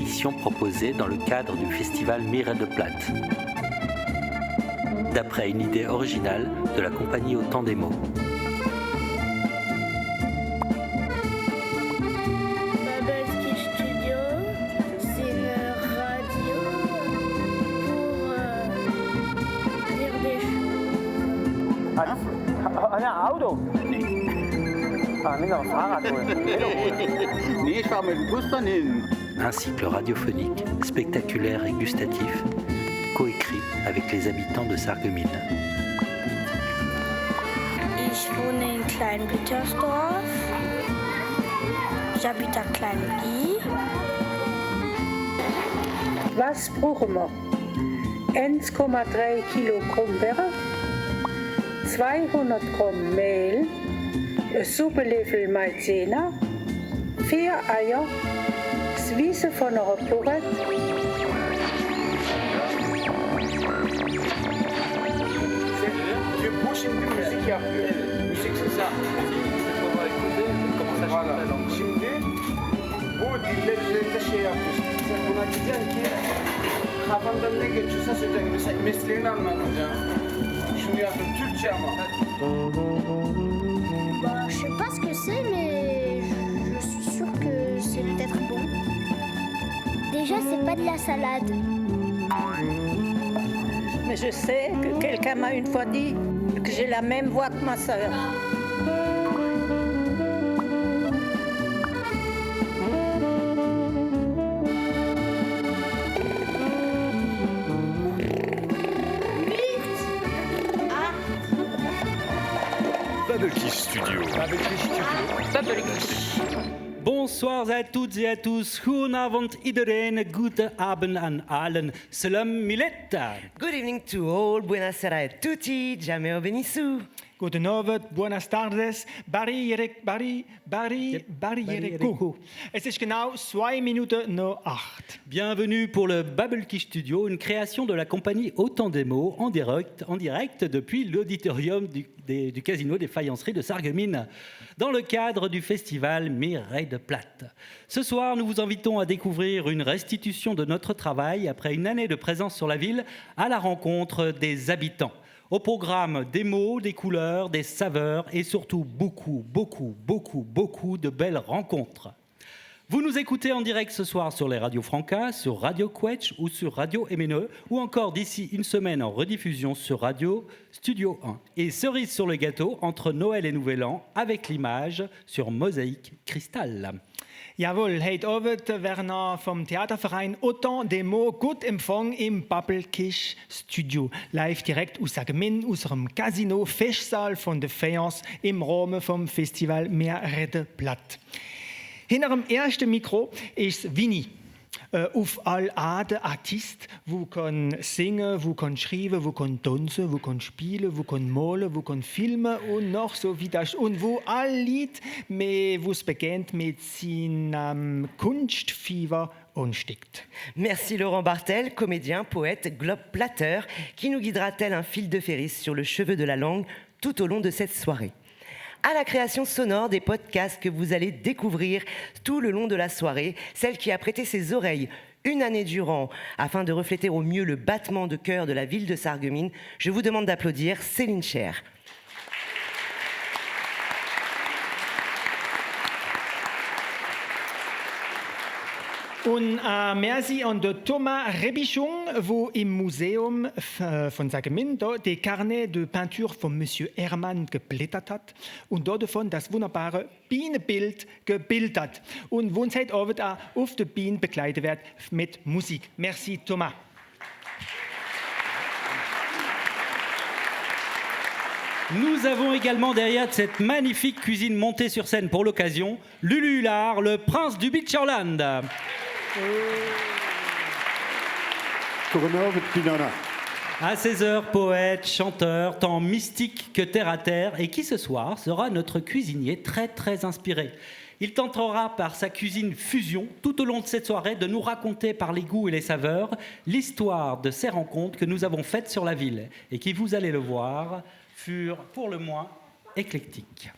émission proposée dans le cadre du festival Miret de Plate, d'après une idée originale de la compagnie Au Temps des mots. Een auto? Minder Fahrrad holen. Nee, ich fahr mit dem Bus dann hin. Un cycle radiophonique, spectaculaire et gustatif, coécrit avec les habitants de Sarreguemines. Ich wohne in Klein-Blittersdorf. J'habite à Klein-Ly. Was brauchen wir? 1,3 Kilo Krummbeeren, 200 Gramm Mehl, ein Suppenlöffel Maizena, 4 Eier, das Wiese von einer Porrette. Tu bouges une musique yapıyor. Müzik c'est ça. Voilà. Şimdi bu diller üzerinde şey yapıyorsun. Sen buna diyeceksin ki kafandan ne geçiyorsa söyleyeceksin. Mesela mesleğini anlatacaksın. Şunu yapın Türkçe ama. Bah, je sais pas ce que c'est, mais je suis sûre que c'est peut-être bon. Déjà, c'est pas de la salade. Mais je sais que quelqu'un m'a une fois dit que j'ai la même voix que ma sœur. Bubblekish Studio. Bonsoir à toutes et à tous. Goedenavond iedereen. Goedenavond aan allen. Salam Miletta. Good evening to all. Buonasera a tutti. Jameo Benisu. Guten Abend, buenas tardes, Barry Yereko. Es ist genau 2 Minuten nach 8. Bienvenue pour le Bubblekish Studio, une création de la compagnie Au Temps des mots, en direct depuis l'auditorium du Casino des Faïenceries de Sarreguemines, dans le cadre du festival Miret de Plate. Ce soir, nous vous invitons à découvrir une restitution de notre travail après une année de présence sur la ville à la rencontre des habitants. Au programme des mots, des couleurs, des saveurs et surtout beaucoup de belles rencontres. Vous nous écoutez en direct ce soir sur les radios Franca, sur Radio Quetch ou sur Radio MNE ou encore d'ici une semaine en rediffusion sur Radio Studio 1. Et cerise sur le gâteau entre Noël et Nouvel An avec l'image sur Mosaïque Cristal. Jawohl, heute Abend werden wir vom Theaterverein Au Temps des mots gut Empfang im Bubblekish Studio. Live direkt aus Sarreguemines, aus dem Casino Festsaal von der Fayence im Rahmen vom Festival Miret de Plate. Hinter dem ersten Mikro ist Winnie. Auf alle Arten Artist, wo kann singen, wo kann schreiben, wo kann tanzen, wo kann spielen, wo kann malen, wo kann filmen und noch so wie das. Und wo all Lied, wo es beginnt mit seinem Kunstfieber anstickt. Merci Laurent Bartel, comédien, poète, globe-platteur, qui nous guidera tel un fil de Ferris sur le cheveu de la langue tout au long de cette soirée. À la création sonore des podcasts que vous allez découvrir tout le long de la soirée, celle qui a prêté ses oreilles une année durant afin de refléter au mieux le battement de cœur de la ville de Sarreguemines, je vous demande d'applaudir Céline Cher. Und merci an der Thomas Rebichon, wo im Museum von Sarreguemines die Carnet de Peinture von Monsieur Hermann geblättert hat und dort davon das wunderbare Bienenbild gebildet hat. Und wo uns heute Abend auch auf der Biene begleitet wird mit Musik. Merci Thomas. Nous avons également derrière cette magnifique cuisine montée sur scène pour l'occasion, Lulu Hullard, le prince du Beacherland. À 16h, poète, chanteur, tant mystique que terre à terre, et qui ce soir sera notre cuisinier très inspiré. Il tentera par sa cuisine fusion, tout au long de cette soirée, de nous raconter par les goûts et les saveurs l'histoire de ces rencontres que nous avons faites sur la ville et qui, vous allez le voir, furent pour le moins éclectiques.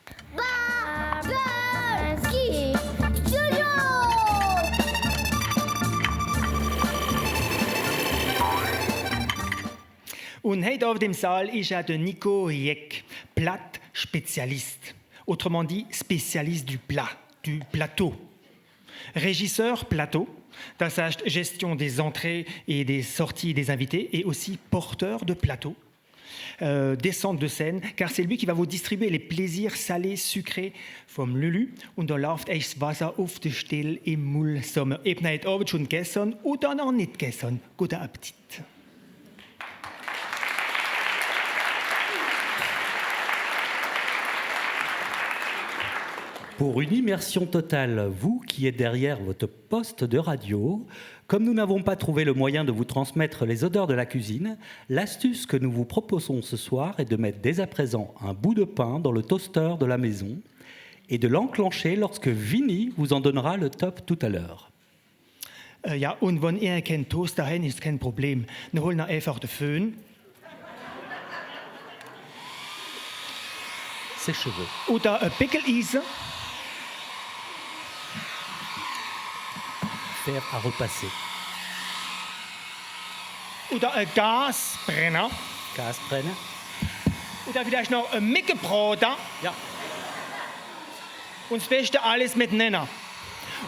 Bubblekish Studio. Und heute auf dem Saal ist de Nico Jeck, Platt-Spezialist. Autrement dit, spécialiste du plat, du plateau. Régisseur plateau, das heißt gestion des entrées et des sorties des invités, et aussi porteur de plateau. Descente de scène, car c'est lui qui va vous distribuer les plaisirs salés, sucrés vom Lulu. Und da läuft echt Wasser auf der Stelle im Mund. Sommer. Eben heute Abend schon gegessen oder noch nicht gegessen. Guten Appetit. Pour une immersion totale, vous qui êtes derrière votre poste de radio, comme nous n'avons pas trouvé le moyen de vous transmettre les odeurs de la cuisine, l'astuce que nous vous proposons ce soir est de mettre dès à présent un bout de pain dans le toaster de la maison et de l'enclencher lorsque Vinny vous en donnera le top tout à l'heure. Ja, und wenn ihr kein Toaster habt, ist kein Problem. Wir holen einfach den Föhn. Ses cheveux. Oder ein Pickeleisen. Faire à repasser. Oder ein Gasbrenner. Gasbrenner. Oder vielleicht noch ein Mickebrater. Ja. Und das Beste alles miteinander.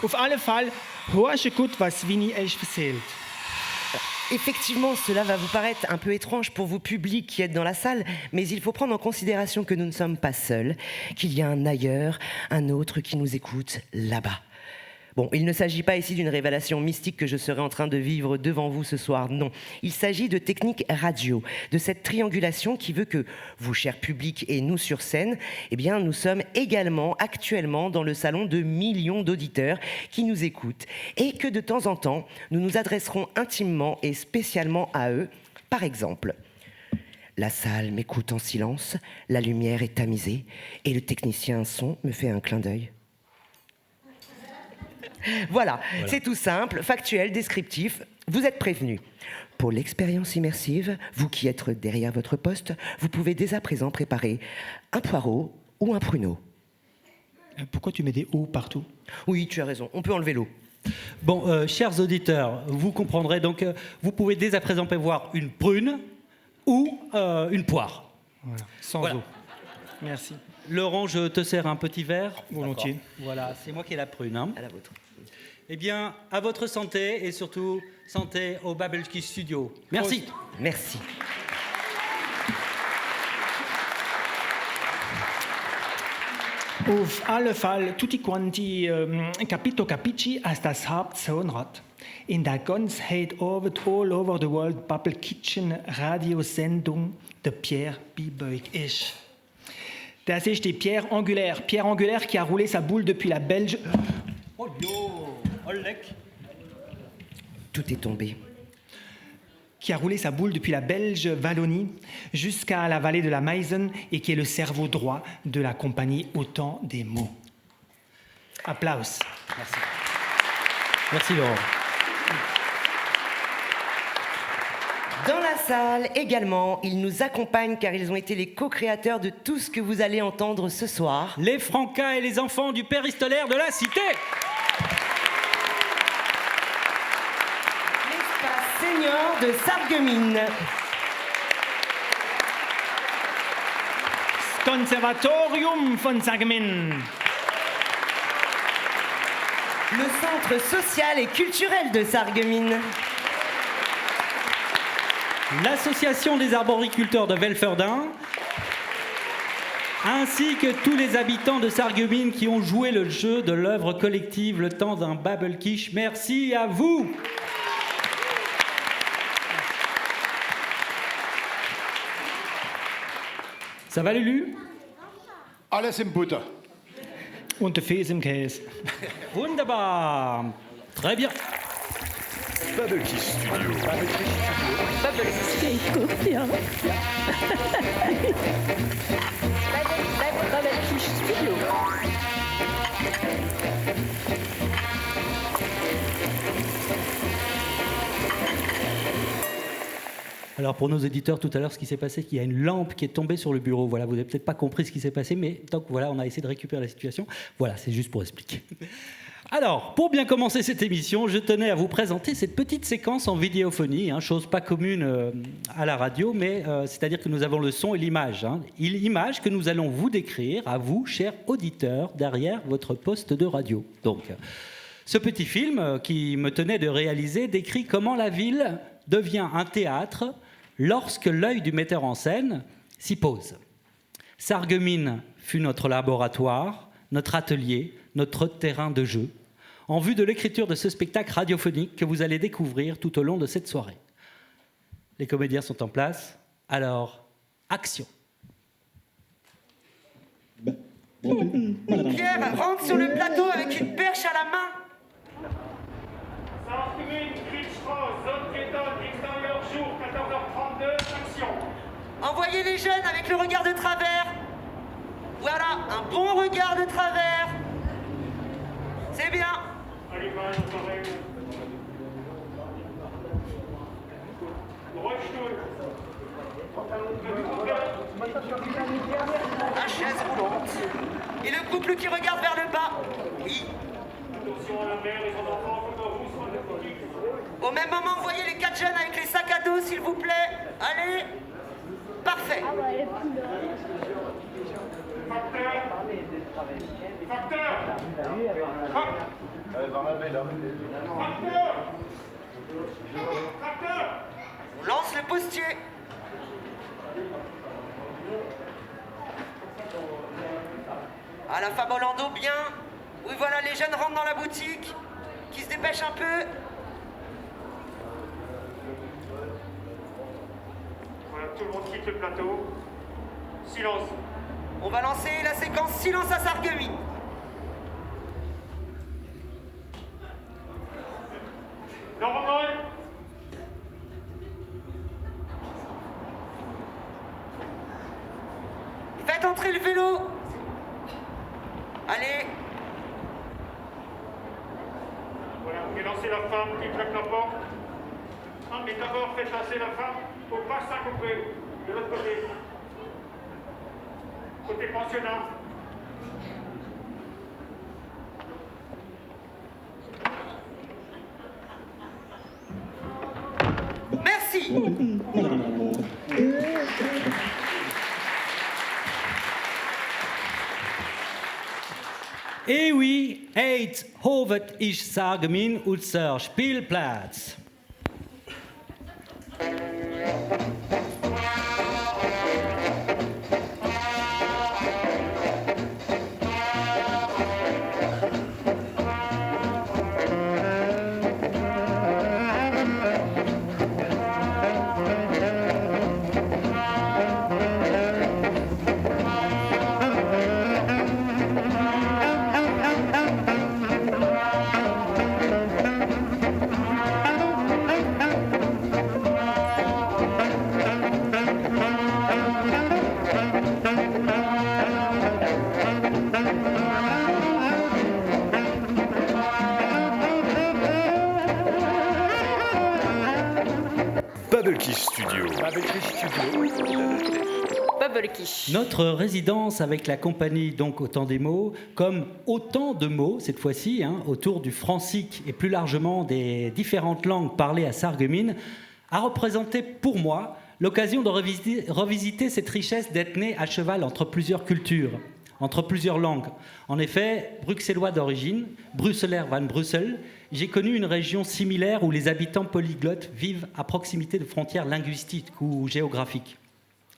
Auf alle Fall, hörst gut, was Vinny euch erzählt. Effectivement, cela va vous paraître un peu étrange pour vous publics qui êtes dans la salle, mais il faut prendre en considération que nous ne sommes pas seuls, qu'il y a un ailleurs, un autre qui nous écoute là-bas. Bon, il ne s'agit pas ici d'une révélation mystique que je serai en train de vivre devant vous ce soir, non. Il s'agit de technique radio, de cette triangulation qui veut que vous, chers publics, et nous sur scène, eh bien, nous sommes également actuellement dans le salon de millions d'auditeurs qui nous écoutent et que de temps en temps, nous nous adresserons intimement et spécialement à eux. Par exemple, la salle m'écoute en silence, la lumière est tamisée et le technicien son me fait un clin d'œil. Voilà, c'est tout simple, factuel, descriptif. Vous êtes prévenus. Pour l'expérience immersive, vous qui êtes derrière votre poste, vous pouvez dès à présent préparer un poireau ou un pruneau. Pourquoi tu mets des O partout? Oui, tu as raison, on peut enlever l'eau. Bon, chers auditeurs, vous comprendrez donc, vous pouvez dès à présent prévoir une prune ou une poire. Voilà, sans Voilà. eau. Merci. Laurent, je te sers un petit verre. Volontiers. D'accord. Voilà, c'est moi qui ai la prune. Hein. À la vôtre. Eh bien, à votre santé et surtout santé au Babelki Studio. Merci. Merci. Auf alle Fall, tutti quanti capito capici als das Hauptzahnrad. In der ganz heute Abend all over the world Bubble Kitchen Radiosendung der Pierre Bibeuk ist. Das ist die Pierre Angulaire. Pierre Angulaire qui a roulé sa boule depuis la Belge. Oh yo, Ollek. Tout est tombé. Qui a roulé sa boule depuis la Belge Wallonie jusqu'à la vallée de la Meissen et qui est le cerveau droit de la compagnie Autant des mots. Applaus. Merci. Merci Laurent. Dans la salle également, ils nous accompagnent car ils ont été les co-créateurs de tout ce que vous allez entendre ce soir. Les Francas et les enfants du péristolaire de la cité. L'espace senior de Sarreguemines. Conservatorium von Sarreguemines. Le centre social et culturel de Sarreguemines. L'association des arboriculteurs de Velferdin, ainsi que tous les habitants de Sarreguemines qui ont joué le jeu de l'œuvre collective le temps d'un Babelkish. Merci à vous. Ça va Lulu? Alles im Butter. Und der Fes im Käse. Wunderbar. Très bien. Babelkish Studio. Alors pour nos éditeurs, tout à l'heure, ce qui s'est passé, c'est qu'il y a une lampe qui est tombée sur le bureau. Voilà, vous n'avez peut-être pas compris ce qui s'est passé, mais donc voilà, on a essayé de récupérer la situation. Voilà, c'est juste pour expliquer. Alors, pour bien commencer cette émission, je tenais à vous présenter cette petite séquence en vidéophonie, chose pas commune à la radio, mais c'est-à-dire que nous avons le son et l'image. L'image que nous allons vous décrire, à vous, chers auditeurs, derrière votre poste de radio. Donc, ce petit film qui me tenait de réaliser décrit comment la ville devient un théâtre lorsque l'œil du metteur en scène s'y pose. Sarreguemines fut notre laboratoire, notre atelier, notre terrain de jeu, en vue de l'écriture de ce spectacle radiophonique que vous allez découvrir tout au long de cette soirée. Les comédiens sont en place, alors, action. Pierre, rentre sur le plateau avec une perche à la main. Sarreguemines, Critchcross, zone piétonne, extérieur jour, 14h32, action. Envoyez les jeunes avec le regard de travers. Voilà, un bon regard de travers. C'est bien. Allumage oreille. Rochestoul. La chaise roulante. Et le couple qui regarde vers le bas. Oui. Attention à la mère et son enfant, comme dans vous, sur le boutique. Au même moment, envoyez les 4 jeunes avec les sacs à dos, s'il vous plaît. Allez. Parfait. Facteur. Facteur. Facteur. On lance le postier. Ah, la femme Orlando, bien. Oui, voilà, les jeunes rentrent dans la boutique. Qui se dépêchent un peu. Voilà, tout le monde quitte le plateau. Silence. On va lancer la séquence Silence à Sarreguemines. Normal. Faites entrer le vélo. Allez. Voilà, vous lancez la femme qui claque la porte. Non, mais d'abord, faites passer la femme au pas s'accoupler. De l'autre côté. Côté pensionnat. Merci. Et oui, 8 Hovet ist Sarreguemines unser Spielplatz. Bubblekish Studio. Notre résidence avec la compagnie donc Autant des mots, comme autant de mots cette fois-ci, autour du francique et plus largement des différentes langues parlées à Sarreguemines, a représenté pour moi l'occasion de revisiter cette richesse d'être né à cheval entre plusieurs cultures, entre plusieurs langues. En effet, bruxellois d'origine, bruxellaire van Brussel, j'ai connu une région similaire où les habitants polyglottes vivent à proximité de frontières linguistiques ou géographiques.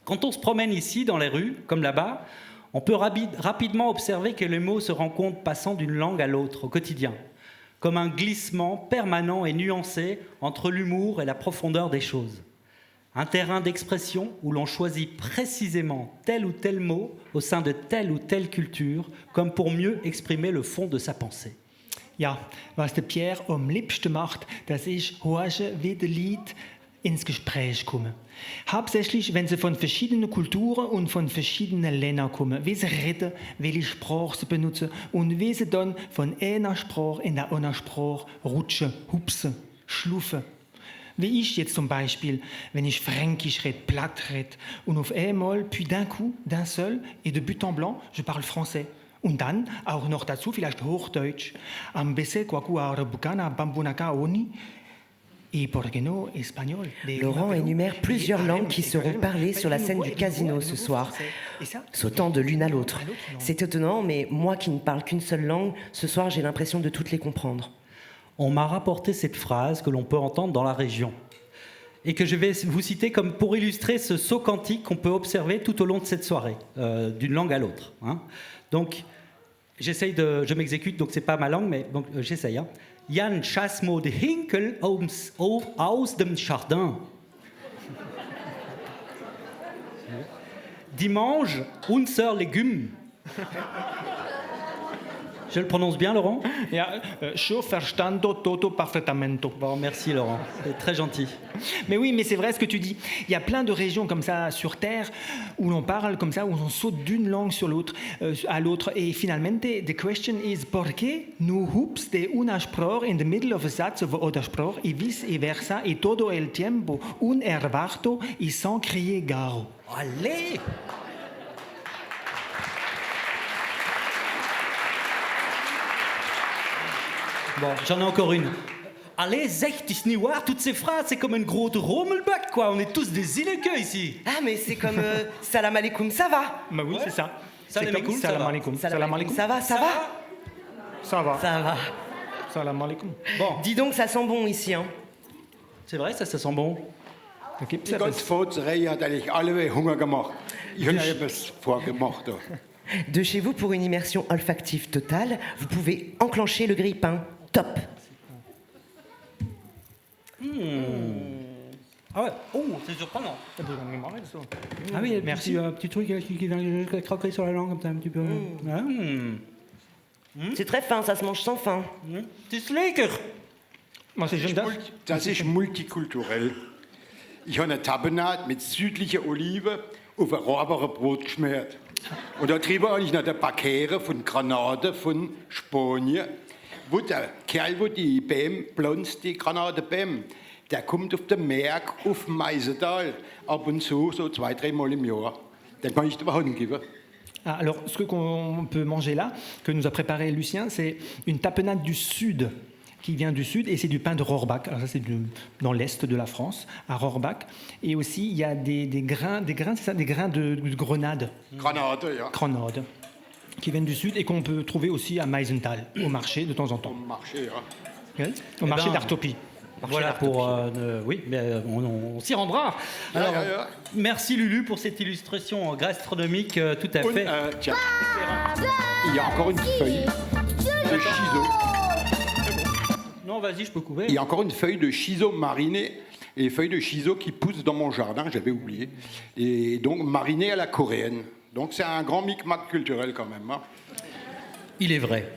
Quand on se promène ici, dans les rues, comme là-bas, on peut rapidement observer que les mots se rencontrent passant d'une langue à l'autre au quotidien, comme un glissement permanent et nuancé entre l'humour et la profondeur des choses. Un terrain d'expression où l'on choisit précisément tel ou tel mot au sein de telle ou telle culture, comme pour mieux exprimer le fond de sa pensée. Ja, was der Pierre am liebsten macht, das ist horchen, wie die Leute ins Gespräch kommen. Hauptsächlich, wenn sie von verschiedenen Kulturen und von verschiedenen Ländern kommen, wie sie reden, welche Sprache sie benutzen und wie sie dann von einer Sprache in der anderen Sprache rutschen, hupsen, schlufen. Wie ich jetzt zum Beispiel, wenn ich Fränkisch rede, platt rede und auf einmal, puis d'un coup, d'un seul et de but en blanc, je parle français. Und dann auch noch dazu vielleicht Hochdeutsch. Ambese kwakua bukana bambunaka oni. Et portugués, espagnol. Laurent énumère plusieurs langues qui seront parlées sur la scène du casino ce soir, sautant de l'une à l'autre. C'est étonnant, mais moi qui ne parle qu'une seule langue, ce soir j'ai l'impression de toutes les comprendre. On m'a rapporté cette phrase que l'on peut entendre dans la région et que je vais vous citer comme pour illustrer ce saut quantique qu'on peut observer tout au long de cette soirée, d'une langue à l'autre. Hein. Donc, je m'exécute, donc c'est pas ma langue, mais donc, j'essaye. Hein. Jan chasse-mo de Hinkel aus dem Jardin. Dimanche, unser Légume. Je le prononce bien, Laurent? Ja, yo verstando todo perfectamente. Bon, merci, Laurent. C'est très gentil. Mais oui, mais c'est vrai ce que tu dis. Il y a plein de régions comme ça sur Terre où l'on parle comme ça, où on saute d'une langue sur l'autre, à l'autre. Et finalement, the question is, ¿por qué no hoops de una Sprache in the middle of a Satz of other Sprache y vice-versa y todo el tiempo un erwarto y sans crier garo? Allez! Bon, j'en ai encore une. Allez, zech, tu sais voir, toutes ces phrases, c'est comme une grosse rommelback, quoi. On est tous des illégueux ici. Ah, mais c'est comme salam alaikum, ça va. Bah oui, c'est ça. Salam alaikum, ça va. Salam alaikum, ça va, ça va. Ça va. Ça va. Salam alaikum. Bon, Dis donc, ça sent bon ici, hein. c'est vrai, ça sent bon. Da gibt's Die ja ganze Fotserei hat eigentlich alle Hunger gemacht. Ich habe etwas vorgemacht. Da. De chez vous, pour une immersion olfactive totale, vous pouvez enclencher le grille-pain. Top. Ah ouais, oh, c'est surprenant. Ah oui, merci. Un petit truc qui vient croquer sur la langue comme ça un petit peu. C'est très fin, ça se mange sans faim. C'est lecker. Moi, c'est juste Das ist multikulturell. Ich habe eine Tapenade mit südlicher Olive auf ein Rhabarberbrot geschmiert. Und da drüber habe ich noch ein paar Kehren von Granaten von Spanien. Wo der Kerl, wo die Bäume pflanzt, die Granatenbäume, der kommt auf den Berg, auf dem Meisental, ab und zu, so 2-3 Mal im Jahr. Den kann ich dir Hand geben. Ah, alors, ce qu'on peut manger là, que nous a préparé Lucien, c'est une tapenade du sud, qui vient du sud, et c'est du pain de Rohrbach. Alors ça, c'est dans l'est de la France, à Rohrbach. Et aussi, il y a des grains, c'est ça, des grains de grenade. Granate, ja. Grenade, qui viennent du sud et qu'on peut trouver aussi à Meisenthal, au marché de temps en temps. Am Marché, ja. Oui, au marché d'Artopie. Voilà pour... oui, mais on s'y rendra. Alors, merci Lulu pour cette illustration gastronomique tout à Und, fait. tiens, il y a encore une feuille de chiso. Non, vas-y, je peux couper. Il y a encore une feuille de chiso marinée. Et les feuilles de chiso qui poussent dans mon jardin, j'avais oublié. Et donc marinée à la coréenne. Donc c'est un grand micmac culturel quand même. Hein. Il est vrai.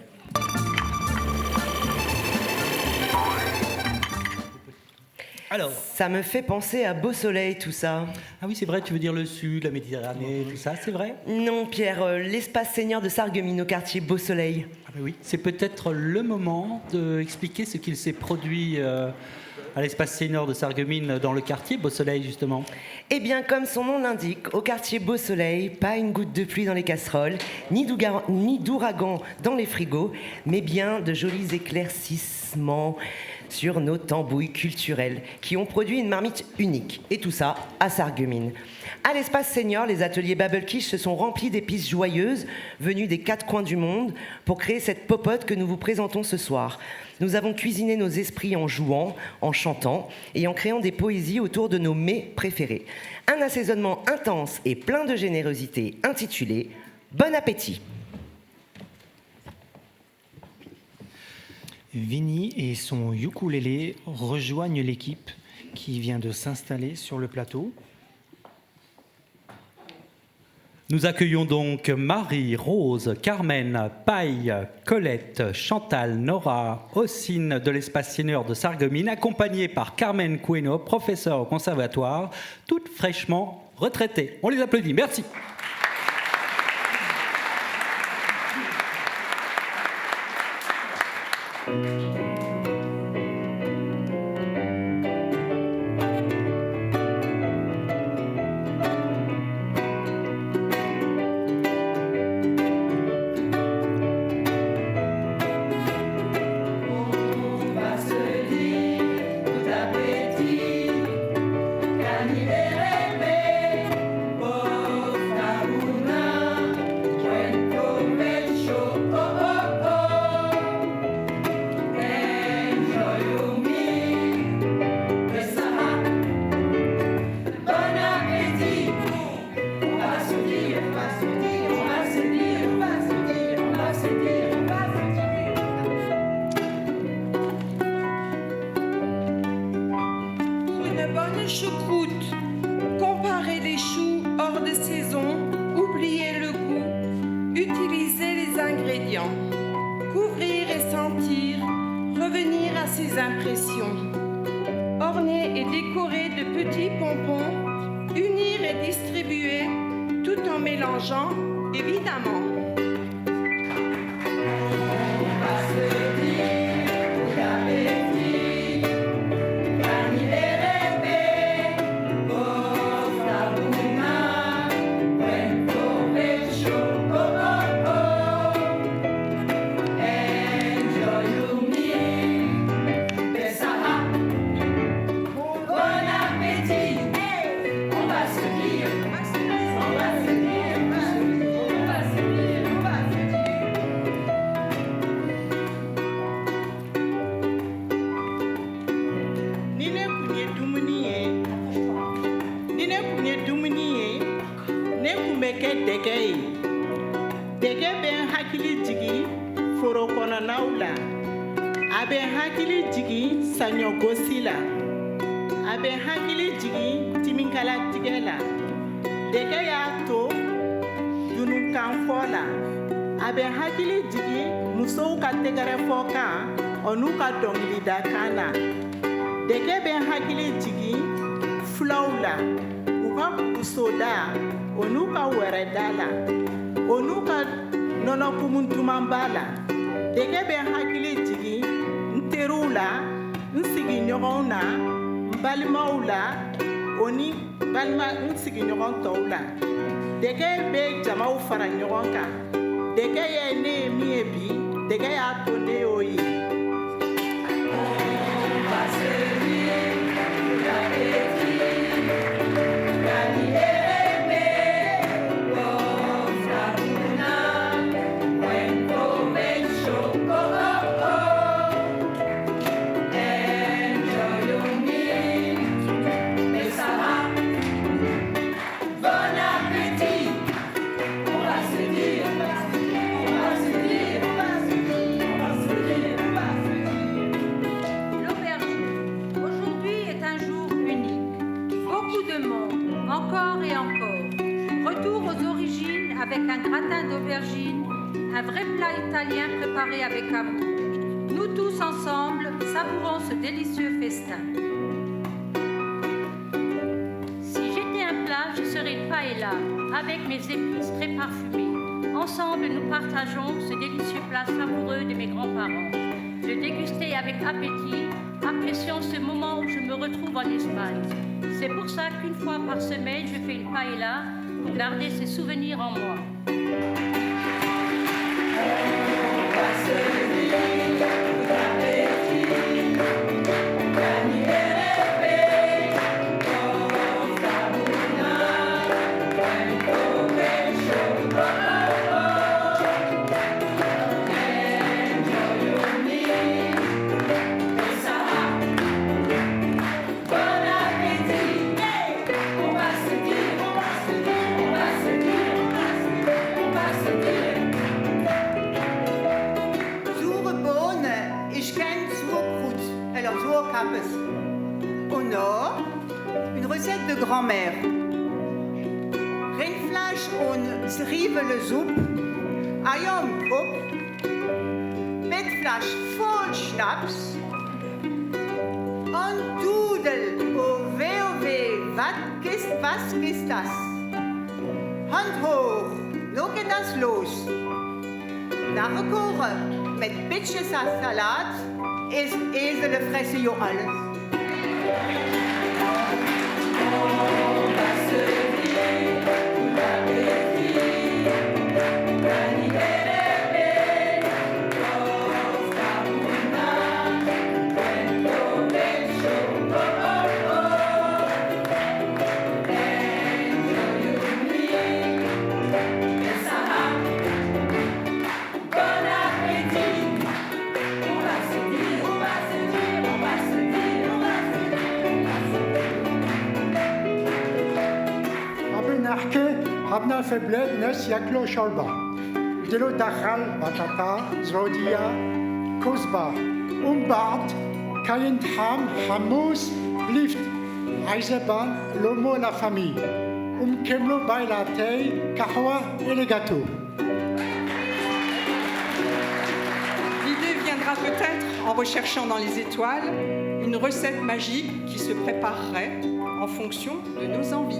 Alors, Ça me fait penser à Beau Soleil, tout ça. ah oui, c'est vrai, tu veux dire le sud, la Méditerranée, tout ça, c'est vrai? Non, Pierre, l'espace seigneur de Sarreguemines au quartier Beau Soleil. Ah ben oui, c'est peut-être le moment d'expliquer ce qu'il s'est produit à l'espace senior de Sarreguemines dans le quartier Beau Soleil, justement. Eh bien, comme son nom l'indique, au quartier Beau Soleil, pas une goutte de pluie dans les casseroles, ni d'ouragan dans les frigos, mais bien de jolis éclaircissements sur nos tambouilles culturelles qui ont produit une marmite unique. Et tout ça à Sarreguemines. À l'espace senior, les ateliers Bubble Quiche se sont remplis d'épices joyeuses venues des 4 coins du monde pour créer cette popote que nous vous présentons ce soir. Nous avons cuisiné nos esprits en jouant, en chantant et en créant des poésies autour de nos mets préférés. Un assaisonnement intense et plein de générosité intitulé « Bon appétit ». Vinny et son ukulélé rejoignent l'équipe qui vient de s'installer sur le plateau. Nous accueillons donc Marie, Rose, Carmen, Paille, Colette, Chantal, Nora, Ossine de l'espace senior de Sarreguemines, accompagnée par Carmen Cueno, professeure au conservatoire, toutes fraîchement retraitées. On les applaudit, merci. accueillant. Couvrir et sentir, revenir à ses impressions. Orner et décorer de petits pompons, unir et distribuer, tout en mélangeant, évidemment. Abe hakili jigi sanyo gosila. Abe hakili jigi timinkala tigela. Dege ya to dunu kanfola. Abe hakili jigi muso ka tegere foka onu ka dongli dakana. Dege be hakili jigi flawla. Uka kusoda onu ka weredala. Onu ka nono kumuntumambala. Dege be hakili jigi nteru la, nsigi ɲɔgɔn na, balimaw la, oni balima nsigi ɲɔgɔn tɔw la. Dege bɛ jamaw fara ɲɔgɔn kan. Dege ye ne ye min ye bi, dege y'a to ne y'o ye. Avec un gratin d'aubergine, un vrai plat italien préparé avec amour. Nous tous ensemble, savourons ce délicieux festin. Si j'étais un plat, je serais une paella, avec mes épices très parfumées. Ensemble, nous partageons ce délicieux plat savoureux de mes grands-parents. Je dégustais avec appétit, appréciant ce moment où je me retrouve en Espagne. C'est pour ça qu'une fois par semaine, je fais une paella pour garder ces souvenirs en moi. Au nord, une recette de grand-mère. Rindfleisch und Zwiebelsuppe, Eierkup, Bettfleisch voll Schnaps und Dudel, oh weh, was ist das? Hand hoch, nun geht das los. Nachkochen mit bisschen Salat. Esel fresse jo alles. Habna feblet nes yaklo sholba. Delo dachal batata, zrodia, kozba, umbart, kayen ham, hamus, lift, Eisenbahn, lomo la famille. Kemlo by la tei, kahwa et les gâteaux. verra peut-être, en recherchant dans les étoiles, une recette magique qui se préparerait en fonction de nos envies.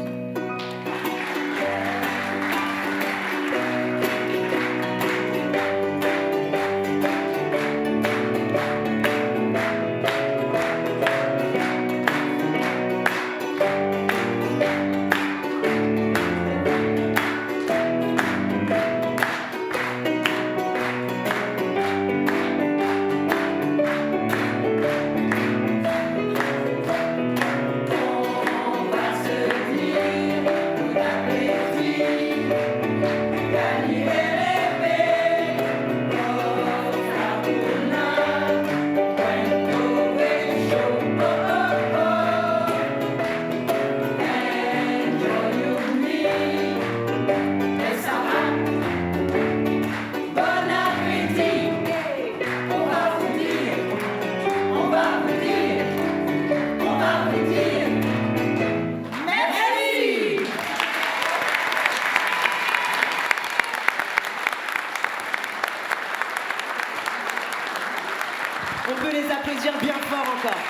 On peut les applaudir bien fort encore.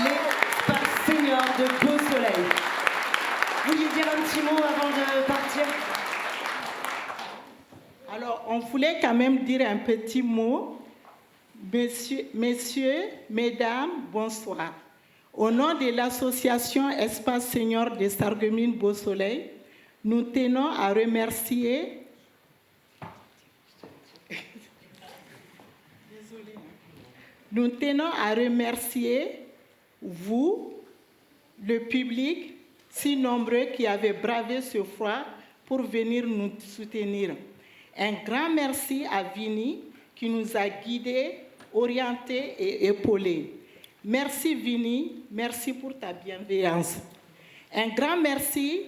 Les Spa Seniors de Beau Soleil. Vous vouliez dire un petit mot avant de partir? Alors, on voulait quand même dire un petit mot. Messieurs, mesdames, bonsoir. Au nom de l'association Espace Senior de Sarreguemines Beau Soleil, nous tenons à remercier vous, le public, si nombreux qui avez bravé ce froid pour venir nous soutenir. Un grand merci à Vini qui nous a guidés, orientés et épaulés. Merci Vini, merci pour ta bienveillance. Un grand merci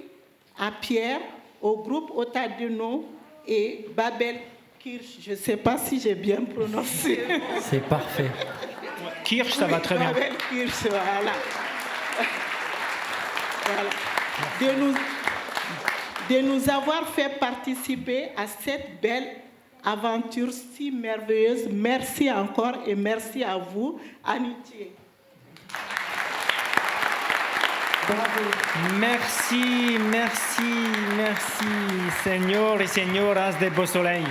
à Pierre, au groupe Otadeno et Babel Kirsch. Je ne sais pas si j'ai bien prononcé. C'est parfait. Kirsch, ça va très bien. Babel Kirsch, voilà. De nous avoir fait participer à cette belle aventure si merveilleuse. Merci encore et merci à vous, amitié. Merci, merci, merci, señor et señoras de Beau Soleil.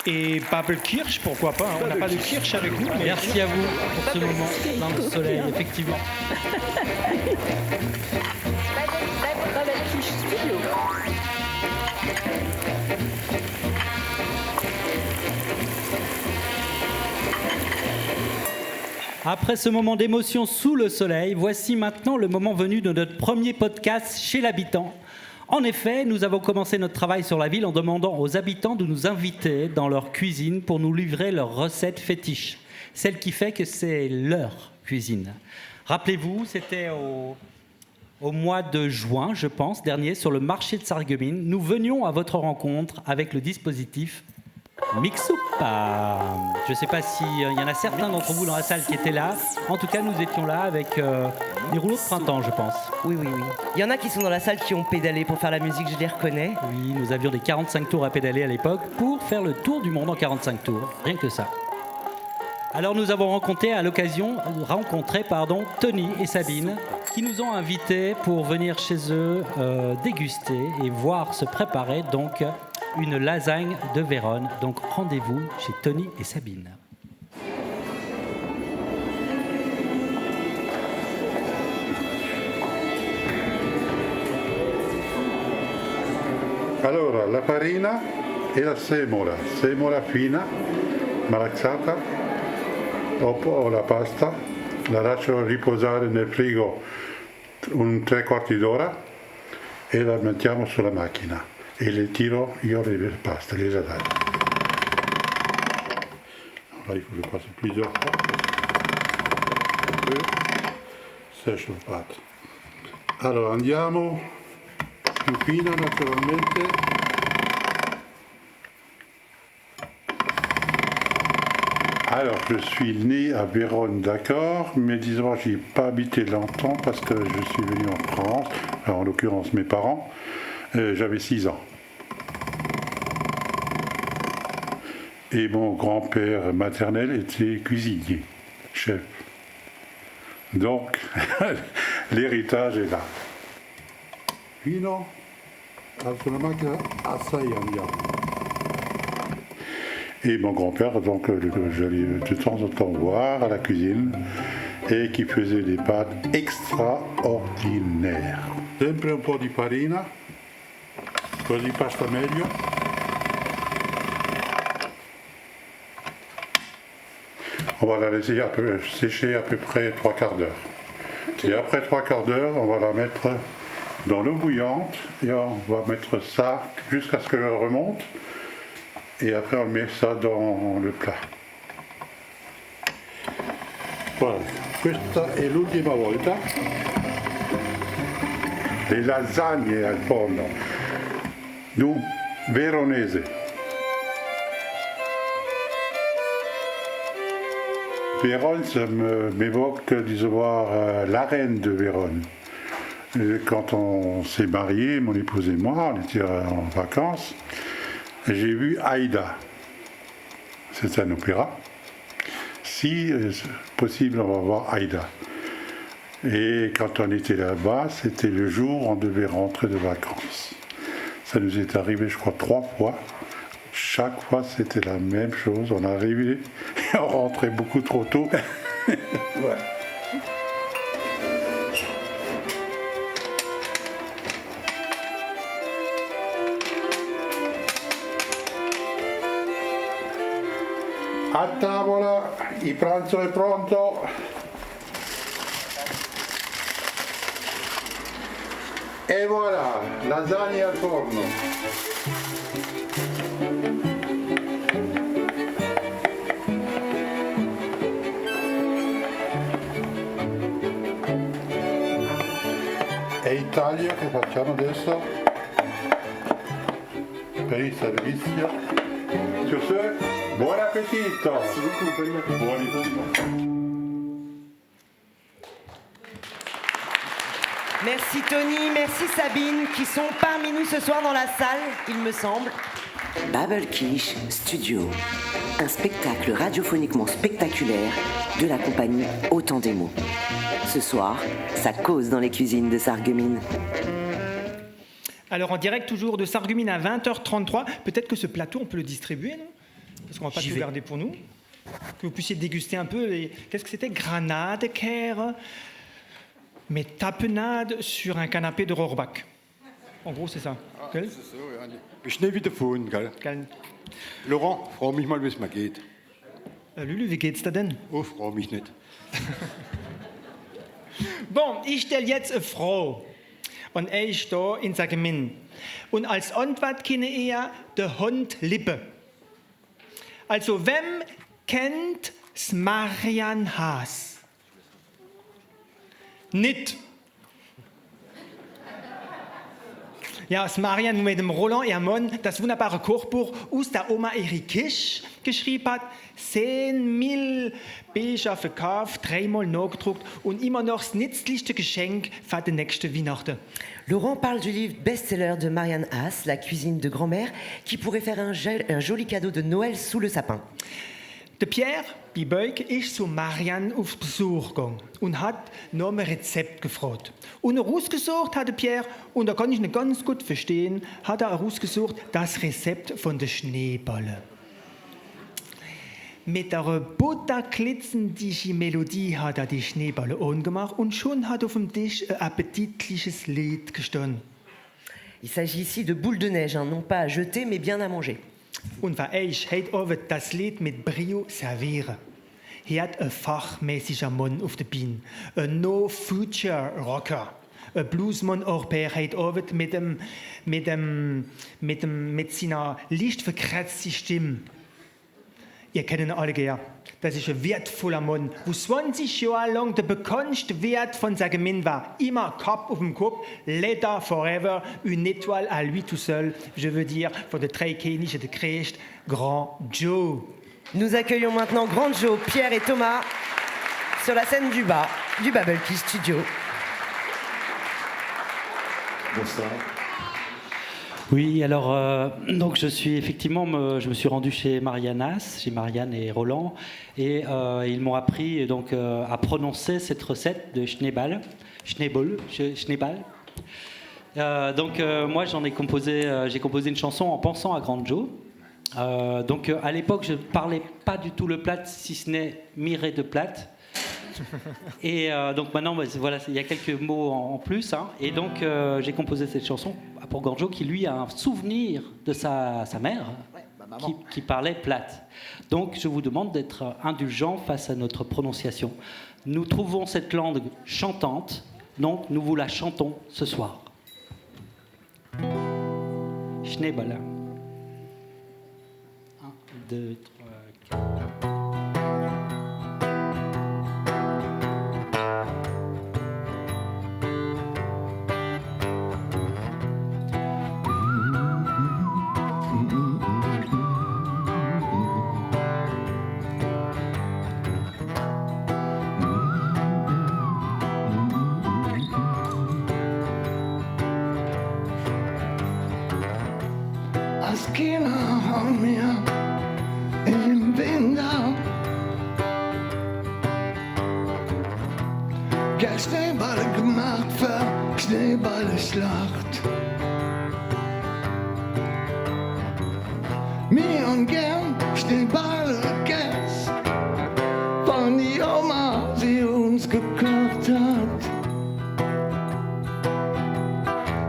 Et Babel Kirsch, pourquoi pas, hein. On n'a pas de Kirsch avec nous. Mais merci à vous pour ce moment dans le soleil, effectivement. Babel Kirsch Studio. Après ce moment d'émotion sous le soleil, voici maintenant le moment venu de notre premier podcast chez l'habitant. En effet, nous avons commencé notre travail sur la ville en demandant aux habitants de nous inviter dans leur cuisine pour nous livrer leurs recettes fétiches, celle qui fait que c'est leur cuisine. Rappelez-vous, c'était au mois de juin, je pense, dernier, sur le marché de Sarreguemines. Nous venions à votre rencontre avec le dispositif Mixupa. Je ne sais pas s'il y en a certains d'entre vous dans la salle qui étaient là. En tout cas, nous étions là avec des rouleaux de printemps, je pense. Oui. Il y en a qui sont dans la salle qui ont pédalé pour faire la musique, je les reconnais. Oui, nous avions des 45 tours à pédaler à l'époque pour faire le tour du monde en 45 tours. Rien que ça. Alors nous avons rencontré Tony et Sabine qui nous ont invités pour venir chez eux déguster et voir se préparer donc une lasagne de Vérone. Donc rendez-vous chez Tony et Sabine. Allora, la farina e la semola fina, malaxata, dopo la pasta, la lascio riposare nel frigo un 3/4 d'ora e la mettiamo sulla macchina e le tiro io le paste, les adagio. Là, il faut que je passe plusieurs fois. Sèche la pâte. Allora, andiamo più fina naturalmente. Alors, je suis né à Vérone, d'accord, mais disons, j'y ai pas habité longtemps parce que je suis venu en France, en l'occurrence mes parents, j'avais 6 ans. Et mon grand-père maternel était cuisinier, chef. Donc, l'héritage est là. Fino a sulla macchina a 6 anni. Et mon grand-père, donc, j'allais de temps en temps voir à la cuisine et qui faisait des pâtes extraordinaires. Sempre un po' di farina, così pasta meglio. On va la laisser sécher à peu près 3 quarts d'heure. Et après 3 quarts d'heure, on va la mettre dans l'eau bouillante et on va mettre ça jusqu'à ce qu'elle remonte. Et après, on met ça dans le plat. Voilà, questa è l'ultima volta. Le lasagne al forno. Nous, veronese. Vérone, ça m'évoque, disons voir, la reine de Vérone. Et quand on s'est mariés, mon épouse et moi, on était en vacances, j'ai vu Aïda. C'est un opéra. Si possible, on va voir Aïda. Et quand on était là-bas, c'était le jour où on devait rentrer de vacances. Ça nous est arrivé, je crois, 3 fois. Chaque fois, c'était la même chose. On arrivait et on rentrait beaucoup trop tôt. Ouais. A tavola, il pranzo è pronto. E voilà, lasagne al forno. E il taglio che facciamo adesso per il servizio. Sur ce, buon appetito! Buonissimo. Merci Tony, merci Sabine qui sont parmi nous ce soir dans la salle, il me semble. Babel Kish Studio, un spectacle radiophoniquement spectaculaire de la compagnie Autant des mots. Ce soir, ça cause dans les cuisines de Sarreguemines. Alors en direct toujours de Sarreguemines à 20h33, peut-être que ce plateau on peut le distribuer, non? Parce qu'on va pas tout garder pour nous. Que vous puissiez déguster un peu les... Qu'est-ce que c'était? Granade, Kère, mais tapenade sur un canapé de Rohrbach. En gros, c'est ça. Ah, das ist so, ja. Schnell wieder vorhin, gell? Laurent, freu mich mal, wie es mir geht. Lulu, wie geht's dir denn? Oh, freu mich nicht. Bon, ich stelle jetzt eine Frage. Und ich stehe in Sarreguemines. Und als Antwort kenne ich ja der Hund Lippe. Also, wem kennt Marian Haas? Nicht. Ja, Marian mit dem Roland Hermon, das wunderbare Kochbuch aus der Oma Erich Kisch geschrieben hat. 10.000 Bücher verkauft, 3-mal nachgedruckt und immer noch das nützlichste Geschenk für die nächste Weihnachten. Laurent parle du livre best-seller de Marianne Haas, La cuisine de grand-mère, qui pourrait faire un joli cadeau de Noël sous le sapin. Der Pierre Bibeuk ist zu Marianne auf Besuch gegangen und hat nach einem Rezept gefragt. Und herausgesucht hat der Pierre, und da kann ich nicht ganz gut verstehen, hat er herausgesucht das Rezept von der Schneeballe. Mit einer butterglitzernden Melodie hat er die Schneeballe angemacht und schon hat auf dem Tisch ein appétitliches Lied gestanden. Il s'agit ici de boules de neige, non pas à jeter, mais bien à manger. Und für euch heute Abend das Lied mit Brio servieren. Hier hat ein fachmäßiger Mann auf der Bühne, ein No-Future-Rocker, ein Bluesmann Europäer heute Abend mit seiner leicht verkratzten Stimme. Ihr kennt ihn alle gern. Das ist ein wertvoller Mann, der 20 Jahre lang der bekannteste Wert von Sarreguemines war. Immer Cap auf dem Kopf, Letter forever, une étoile à lui tout seul. Je veux dire, von der drei König der Christ, Grand Joe. Nous accueillons maintenant Grand Joe, Pierre et Thomas sur la scène du bas du Babel Kish Studio. Bonsoir. Oui, alors donc je me suis rendu chez Marianne et Roland, et ils m'ont appris donc à prononcer cette recette de Schneeball. Donc moi j'ai composé une chanson en pensant à Grand Joe. Donc à l'époque je ne parlais pas du tout le plate, si ce n'est miré de plate. Et donc maintenant voilà, il y a quelques mots en plus, hein. Et donc j'ai composé cette chanson pour Grand Joe qui lui a un souvenir de sa mère, qui parlait plate. Donc je vous demande d'être indulgent face à notre prononciation. Nous trouvons cette langue chantante, donc nous vous la chantons ce soir. Schneeball. 1, 2, 3, 4. Als Kinder haben wir im Winter Schneeball gemacht für Schneeballschlacht. Mir und gern Schneeball gegessen, von die Oma sie uns gekocht hat.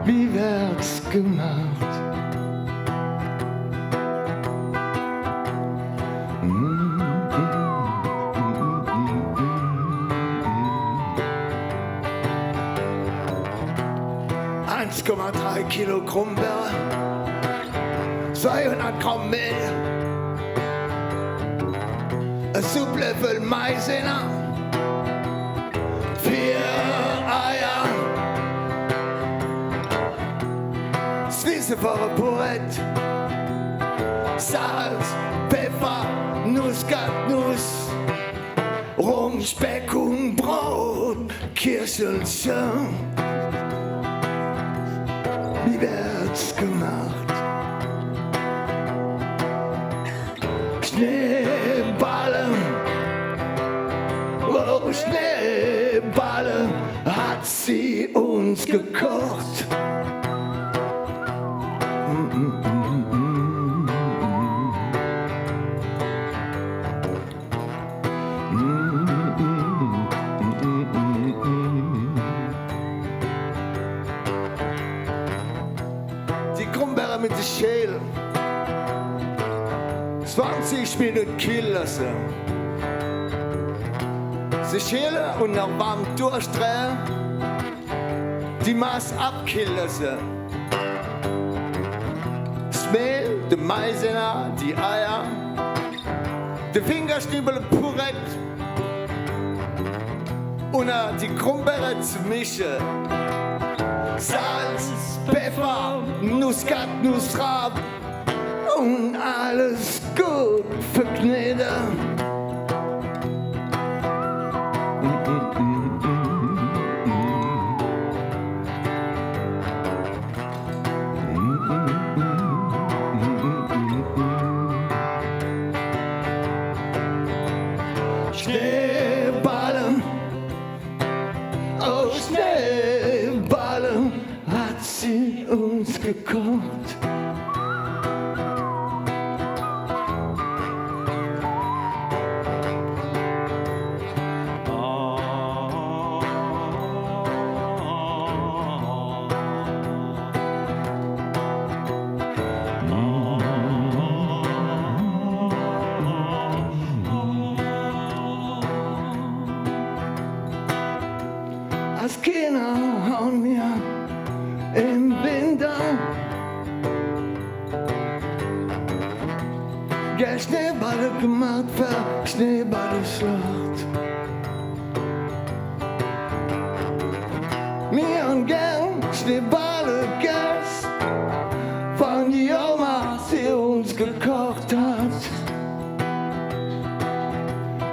Wie wird's gemacht? Kilo Krummbeere, 200 Gramm Mehl, ein Supplöffel Maizena, 4 Eier, Zwiebeln Purett, Salz, Pfeffer, Nussgatnuss, Rum, Speck und Brot, Kirschelchen. Wie wird's gemacht? Schneeballen, oh Schneeballen, hat sie uns gekocht. Mit der Schäl 20 Minuten kühlen lassen. Sie schälen und nach warm durchdrehen, die Maß abkühlen lassen. Das Mehl, der Maizena, die Eier, der Fingerschnibbel Purett und die Krummbeere zu mischen. Salz, Pfeffer, Nussgatnussrab und alles gut verkneten. Schneeballen, oh Schneeballen, hat sie uns gekocht. Als Kinder haben wir im Winter Schneeballe gemacht für Schneeballschlacht. Wir haben gern Schneeballe gegessen, von die Oma sie uns gekocht hat.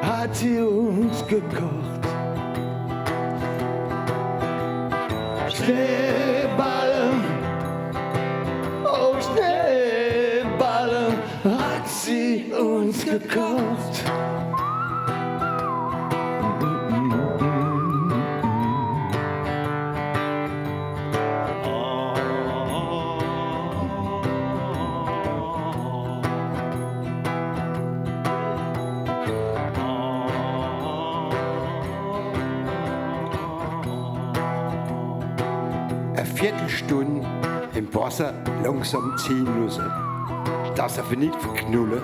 Hat sie uns gekocht. Schneeballen, sie uns gekocht. Eine Viertelstunde im Wasser langsam ziehen lassen. Das darf nicht verknullen.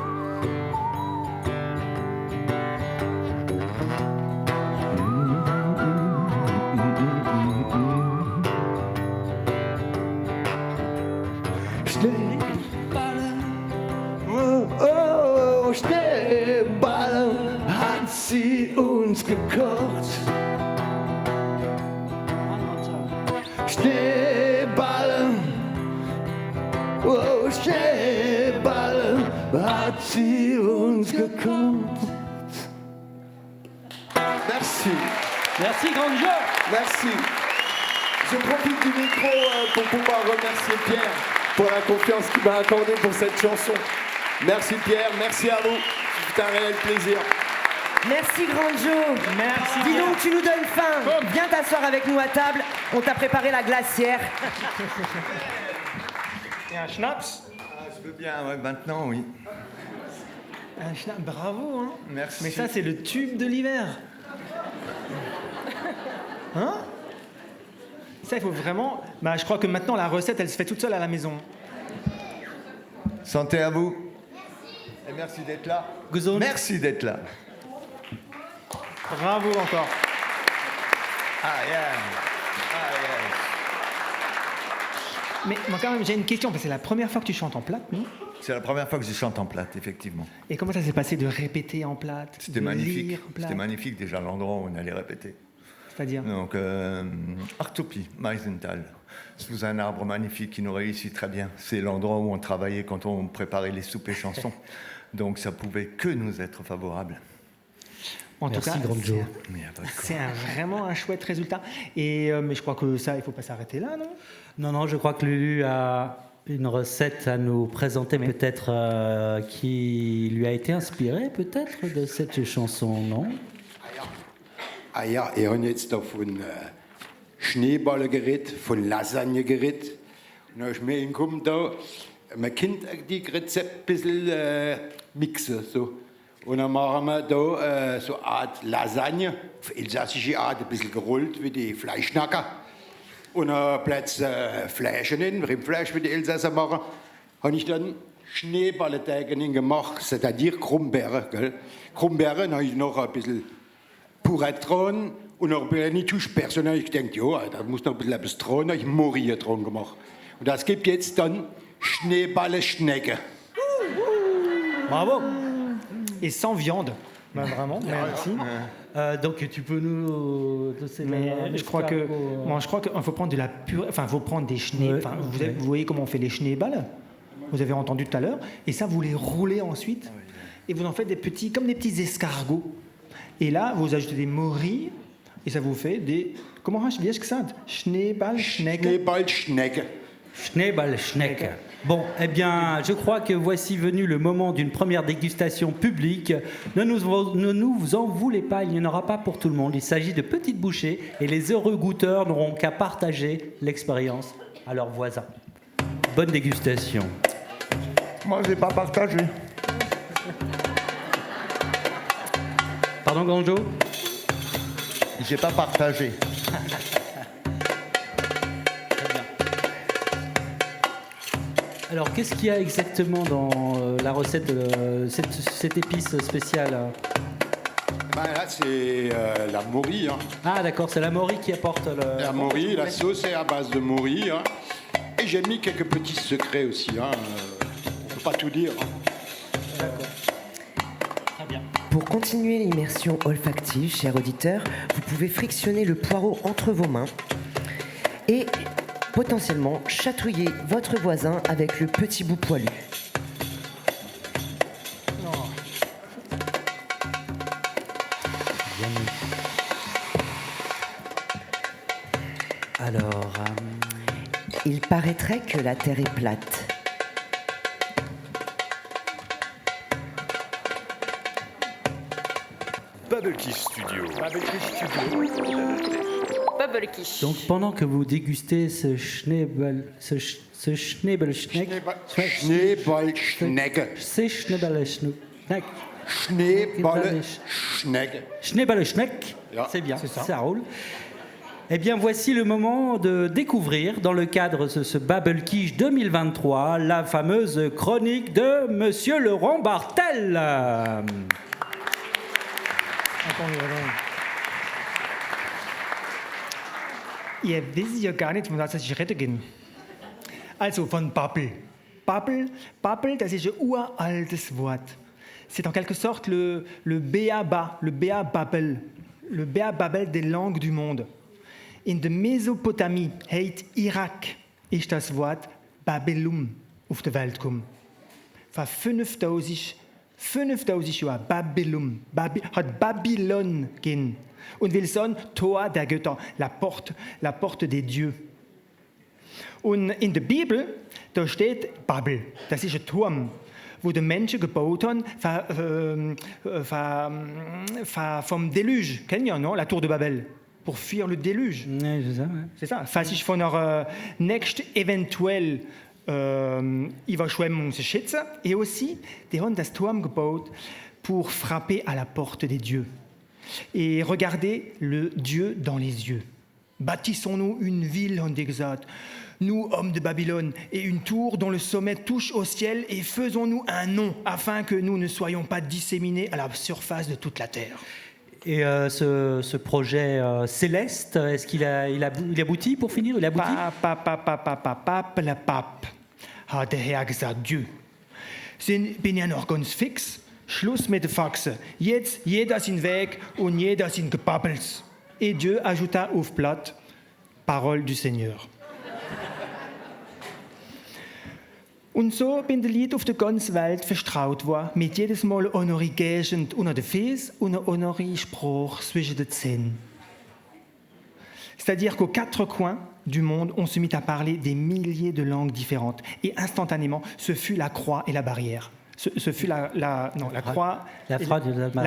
Oh, Schneeballen hat sie uns gekocht. Schneeballen, oh, Schneeballen hat sie uns gekocht. Merci. Merci, grand jeu. Merci. Je profite du micro pour pouvoir remercier Pierre pour la confiance qu'il m'a accordée pour cette chanson. Merci Pierre, merci à vous. C'est un réel plaisir. Merci Grand Joe. Merci. Dis donc, tu nous donnes faim. Viens t'asseoir avec nous à table. On t'a préparé la glacière. Et un schnaps. Je veux bien, ouais, maintenant, oui. Un schnaps, bravo. Hein. Merci. Mais ça, c'est le tube de l'hiver. Hein? Ça, il faut vraiment... Bah, je crois que maintenant, la recette, elle se fait toute seule à la maison. Santé à vous. Et merci d'être là. Merci d'être là. Bravo encore. Ah, yeah. Mais moi, quand même, j'ai une question, parce que c'est la première fois que tu chantes en plate, non? C'est la première fois que je chante en plate, effectivement. Et comment ça s'est passé de répéter en plate? C'était de magnifique. lire en plate? C'était magnifique, déjà, l'endroit où on allait répéter. C'est-à-dire? Donc, Artopie, Meisenthal, sous un arbre magnifique qui nous réussit très bien. C'est l'endroit où on travaillait quand on préparait les soupes et chansons. Donc, ça pouvait que nous être favorable. En Merci, tout cas, Grand Joe. c'est vraiment un chouette résultat. Et, mais je crois que ça, il ne faut pas s'arrêter là, non? Non, je crois que Lulu a une recette à nous présenter, peut-être qui lui a été inspirée, peut-être, de cette chanson, non? Ah ja, ich habe jetzt da von Schneeballen geredet, von Lasagne geredet. Und dann ist mir gekommen, da, man kann die Rezepte ein bisschen mixen. So. Und dann machen wir da so eine Art Lasagne, auf elsässische Art, ein bisschen gerollt wie die Fleischnacker. Und dann Platz Fleisch in, Rindfleisch, wie die Elsässer machen. Habe ich dann Schneeballenteig gemacht, c'est-à-dire Krummbeeren. Gell? Krummbeeren, dann habe ich noch ein bisschen Purette dran und noch ein nicht zu sperren. Ich denke, ja, da muss noch ein bisschen etwas dran. Da habe ich Moria dran gemacht. Und das gibt jetzt dann Schneeballenschnecken. Bravo. Et sans viande. Ben, vraiment, merci. Donc tu peux nous... Mais je crois que qu'il faut prendre de la purée, enfin, il faut prendre des schnees. Enfin, vous voyez comment on fait les schneeballes? Vous avez entendu tout à l'heure. Et ça, vous les roulez ensuite. Et vous en faites des petits, comme des petits escargots. Et là, vous ajoutez des morilles. Et ça vous fait des... Comment hast du gesagt? Schneeballschnecken. Schneeballschnecken. Schneeballschnecken. Bon, eh bien, je crois que voici venu le moment d'une première dégustation publique. Ne nous en voulez pas, il n'y en aura pas pour tout le monde. Il s'agit de petites bouchées et les heureux goûteurs n'auront qu'à partager l'expérience à leurs voisins. Bonne dégustation. Moi, je n'ai pas partagé. Pardon, Ganjo? J'ai pas partagé. Alors, qu'est-ce qu'il y a exactement dans la recette de cette épice spéciale? Ben là, c'est la morille. Hein. Ah, d'accord, c'est la morille qui apporte le... La morille, la sauce est à base de morille. Hein. Et j'ai mis quelques petits secrets aussi. Hein. On ne peut pas tout dire. Hein. D'accord. Très bien. Pour continuer l'immersion olfactive, chers auditeurs, vous pouvez frictionner le poireau entre vos mains et potentiellement chatouiller votre voisin avec le petit bout poilu. Alors, il paraîtrait que la Terre est plate. Bubble Quiche Studio. Bubble Quiche. Donc pendant que vous dégustez ce Schneeballschneck, c'est bien, ça roule. Eh bien, voici le moment de découvrir, dans le cadre de ce Bubble Quiche 2023, la fameuse chronique de Monsieur Laurent Bartel. Ihr wisst ja gar nicht, von was ich rede gehen. Also von Babbel. Babbel, das ist ein uraltes Wort. C'est en quelque sorte le Béaba, le Béababel, le Béababel des langues du monde. In der Mesopotamie, heißt Irak, ist das Wort Babylum auf die Welt gekommen. Vor 5000 Jahren, Babylum, hat Babylon gegeben. Und will sagen, Tor der Götter, la porte des dieux. Und in der Bibel, da steht Babel, das ist ein Turm, wo die Menschen gebaut haben vom Deluge. Kennt ihr, non? La tour de Babel. Pour fuir le déluge. Oui, c'est ça. Ouais. C'est ça. Falls ich von einer nächsten eventuell Überschwemmung zu schützen. Et aussi, die haben das Turm gebaut pour frapper à la porte des dieux. Et regarder le Dieu dans les yeux. Bâtissons-nous une ville, ont gesagt. Nous, hommes de Babylone, et une tour dont le sommet touche au ciel, et faisons-nous un nom, afin que nous ne soyons pas disséminés à la surface de toute la terre. Et ce projet céleste, est-ce qu'il aboutit pour finir? Il aboutit? Le Pape, hat der Herr gesagt, Dieu. Bin ja noch ganz fix. Schluss mit der Faxe. Jetzt jeder sein Weg und jeder sein Gebabbels. Et Dieu ajouta auf Blatt, Parole du Seigneur. Und so bin der Lied auf der ganzen Welt verstraut worden, mit jedes Mal honori Gegend unter den Füßen und einer honori Spruch zwischen den Zähnen. C'est-à-dire qu'aux quatre coins du monde, on se mit à parler des milliers de langues différentes. Et instantanément, ce fut la croix et la barrière. Ce fut la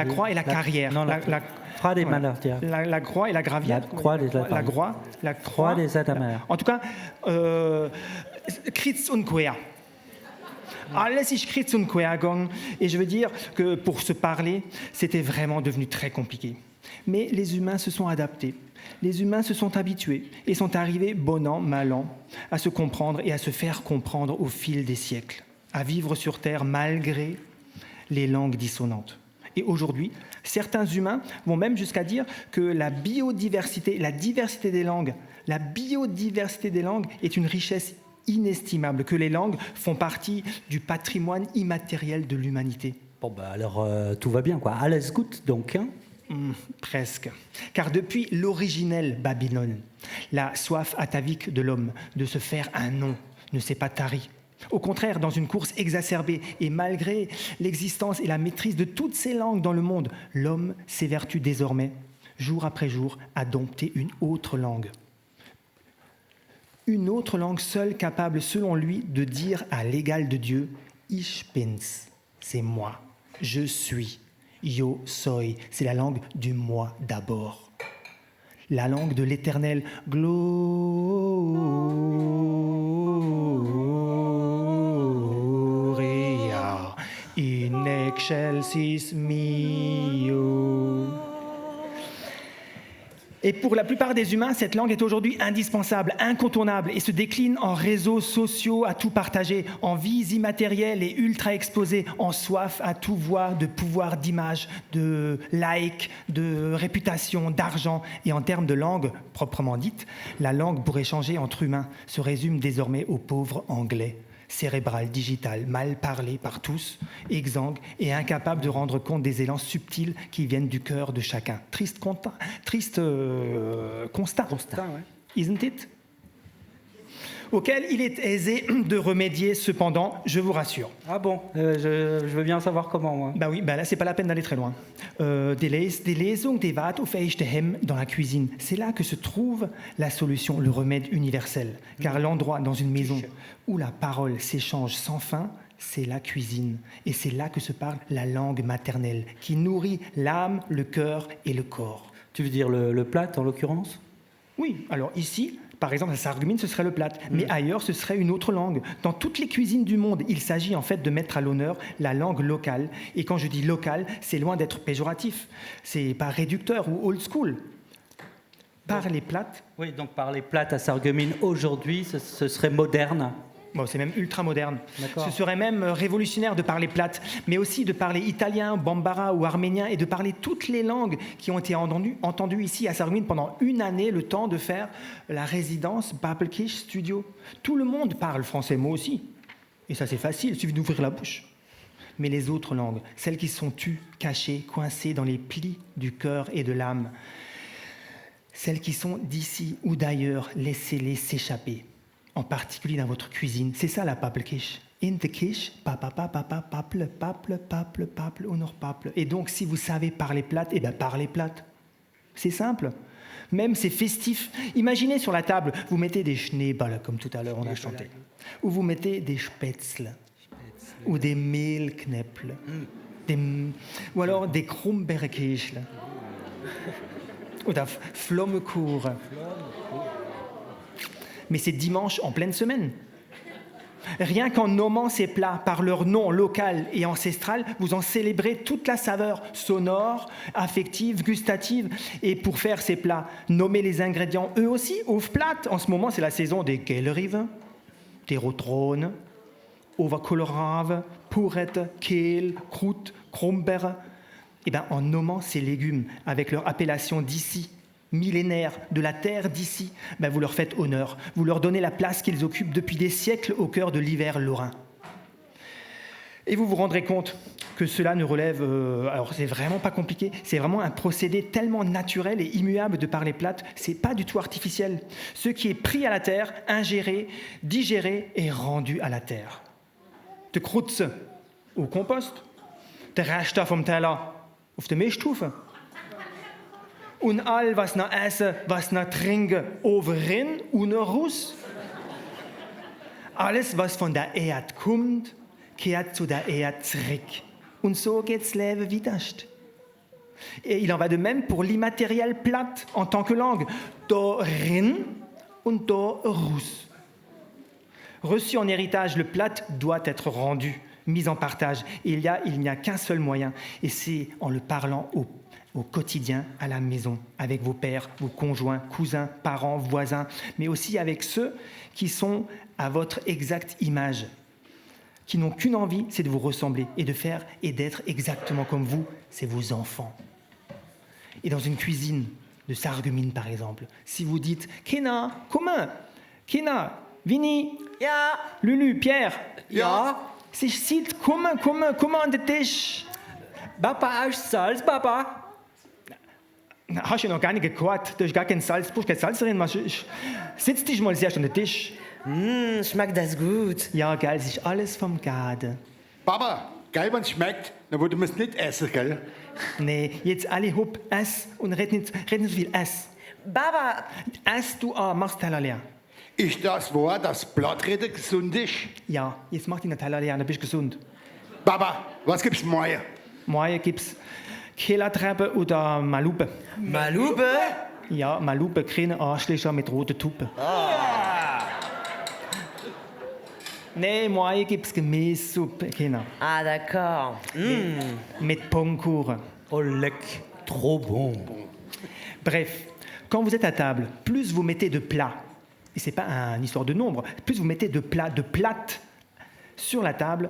croix et la carrière. Non, la croix des maladies. La croix et la gravière. La croix des Adamers. En tout cas, Kreuz und Quer. Alles ist kreuz und quer gegangen. Et je veux dire que pour se parler, c'était vraiment devenu très compliqué. Mais les humains se sont adaptés. Les humains se sont habitués et sont arrivés, bon an, mal an, à se comprendre et à se faire comprendre au fil des siècles, à vivre sur Terre malgré les langues dissonantes. Et aujourd'hui, certains humains vont même jusqu'à dire que la biodiversité des langues est une richesse inestimable, que les langues font partie du patrimoine immatériel de l'humanité. Bon, alors tout va bien, quoi. Alles gut, donc. Hein? Presque. Car depuis l'originelle Babylone, la soif atavique de l'homme de se faire un nom ne s'est pas tarie. Au contraire, dans une course exacerbée, et malgré l'existence et la maîtrise de toutes ces langues dans le monde, l'homme s'évertue désormais, jour après jour, à dompter une autre langue. Une autre langue seule capable, selon lui, de dire à l'égal de Dieu « Ich bin's », c'est moi, je suis. Yo soy, c'est la langue du moi d'abord. La langue de l'éternel Gloria in excelsis mio. Et pour la plupart des humains, cette langue est aujourd'hui indispensable, incontournable et se décline en réseaux sociaux à tout partager, en vies immatérielles et ultra exposées, en soif à tout voir de pouvoir, d'image, de like, de réputation, d'argent. Et en termes de langue proprement dite, la langue pour échanger entre humains se résume désormais au pauvre anglais. Cérébral, digital, mal parlé par tous, exsangue et incapable de rendre compte des élans subtils qui viennent du cœur de chacun. Triste constat, ouais. Isn't it? Auquel il est aisé de remédier cependant, je vous rassure. Ah bon, je veux bien savoir comment, moi. Bah oui, bah là, c'est pas la peine d'aller très loin. Des Lesungen, des Wat auf Hem dans la cuisine. C'est là que se trouve la solution, le remède universel. Car l'endroit dans une maison où la parole s'échange sans fin, c'est la cuisine. Et c'est là que se parle la langue maternelle, qui nourrit l'âme, le cœur et le corps. Tu veux dire le plat, en l'occurrence? Oui, alors ici, par exemple, à Sarreguemines, ce serait le plat. Mais ailleurs, ce serait une autre langue. Dans toutes les cuisines du monde, il s'agit en fait de mettre à l'honneur la langue locale. Et quand je dis locale, c'est loin d'être péjoratif. C'est pas réducteur ou old school. Par les plates. Oui, donc par les plates à Sarreguemines, aujourd'hui, ce serait moderne. Bon, c'est même ultra moderne. D'accord. Ce serait même révolutionnaire de parler plate, mais aussi de parler italien, bambara ou arménien et de parler toutes les langues qui ont été entendues ici à Sarreguemines pendant une année, le temps de faire la résidence Babelkish Studio. Tout le monde parle français, moi aussi. Et ça, c'est facile, il suffit d'ouvrir la bouche. Mais les autres langues, celles qui sont tues, cachées, coincées dans les plis du cœur et de l'âme, celles qui sont d'ici ou d'ailleurs, laissez-les s'échapper. En particulier dans votre cuisine. C'est ça la Babelkish. In the kish, papa, paple, honor paple. Et donc, si vous savez parler plate, eh bien, parlez plate. C'est simple. Même c'est festif. Imaginez sur la table, vous mettez des Schneeball, comme tout à l'heure on a chanté. Ou vous mettez des Spätzle. Ou des Mehlknäpple. Ou alors des Krummbergkischle. Ou des Flammekuchen. Mais c'est dimanche en pleine semaine. Rien qu'en nommant ces plats par leur nom local et ancestral, vous en célébrez toute la saveur sonore, affective, gustative. Et pour faire ces plats, nommez les ingrédients eux aussi, auf plate. En ce moment, c'est la saison des Gelrive, des Rotrones, Overkohlrabe, Pourette, Kehl, Croûte, Krombeere. Et bien, en nommant ces légumes avec leur appellation d'ici, millénaires, de la terre d'ici, ben vous leur faites honneur. Vous leur donnez la place qu'ils occupent depuis des siècles au cœur de l'hiver lorrain. Et vous vous rendrez compte que cela ne relève... alors, c'est vraiment pas compliqué. C'est vraiment un procédé tellement naturel et immuable de parler plate. C'est pas du tout artificiel. Ce qui est pris à la terre, ingéré, digéré et rendu à la terre. De Krutze au compost. De Reste vom Teller auf der Milchstufe. Und all, was noch essen, was noch trinken, overin und raus. Alles, was von der Erde kommt, kehrt zu der Erde zurück. Und so geht's Leben weiter. Et il en va de même pour l'immatériel plate en tant que langue. Dorin und do raus. Reçu en héritage, le plate doit être rendu, mis en partage. Et il n'y a qu'un seul moyen, et c'est en le parlant au quotidien, à la maison, avec vos pères, vos conjoints, cousins, parents, voisins, mais aussi avec ceux qui sont à votre exacte image, qui n'ont qu'une envie, c'est de vous ressembler et de faire et d'être exactement comme vous, c'est vos enfants. Et dans une cuisine de Sarreguemines, par exemple, si vous dites « Kena, comment ? Kena, Vini, ja. Lulu, Pierre, ja. Sich sieht, comment an den Tisch. Papa, hast du Salz, Papa? Hast du noch gar nicht gekocht? Du hast gar kein Salz. Du brauchst kein Salz drin. Sitz dich mal zuerst an den Tisch. Schmeckt das gut? Ja, geil, es ist alles vom Garten. Papa, geil, wenn es schmeckt, dann würde man es nicht essen, gell? Nee, jetzt alle hopp, ess und red nicht so viel, ess. Baba! Ess du machst Teller leer. Ist das wahr, dass Blattrede gesund ist? Ja, jetzt mach den Teller leer, dann bist du gesund. Papa, was gibt's morgen? Morgen gibt's Kellertreppe oder Malube. Malube? Ja, Malube, kleine Arschlöcher mit roten Tuppen. Nee, morgen gibt's Gemüsesuppe, Kinder. Ah, d'accord. Mit Pongkuchen. Oh, leck, trop bon. Bref, quand vous êtes à table, plus vous mettez de plats, et c'est pas une histoire de nombre, plus vous mettez de plates sur la table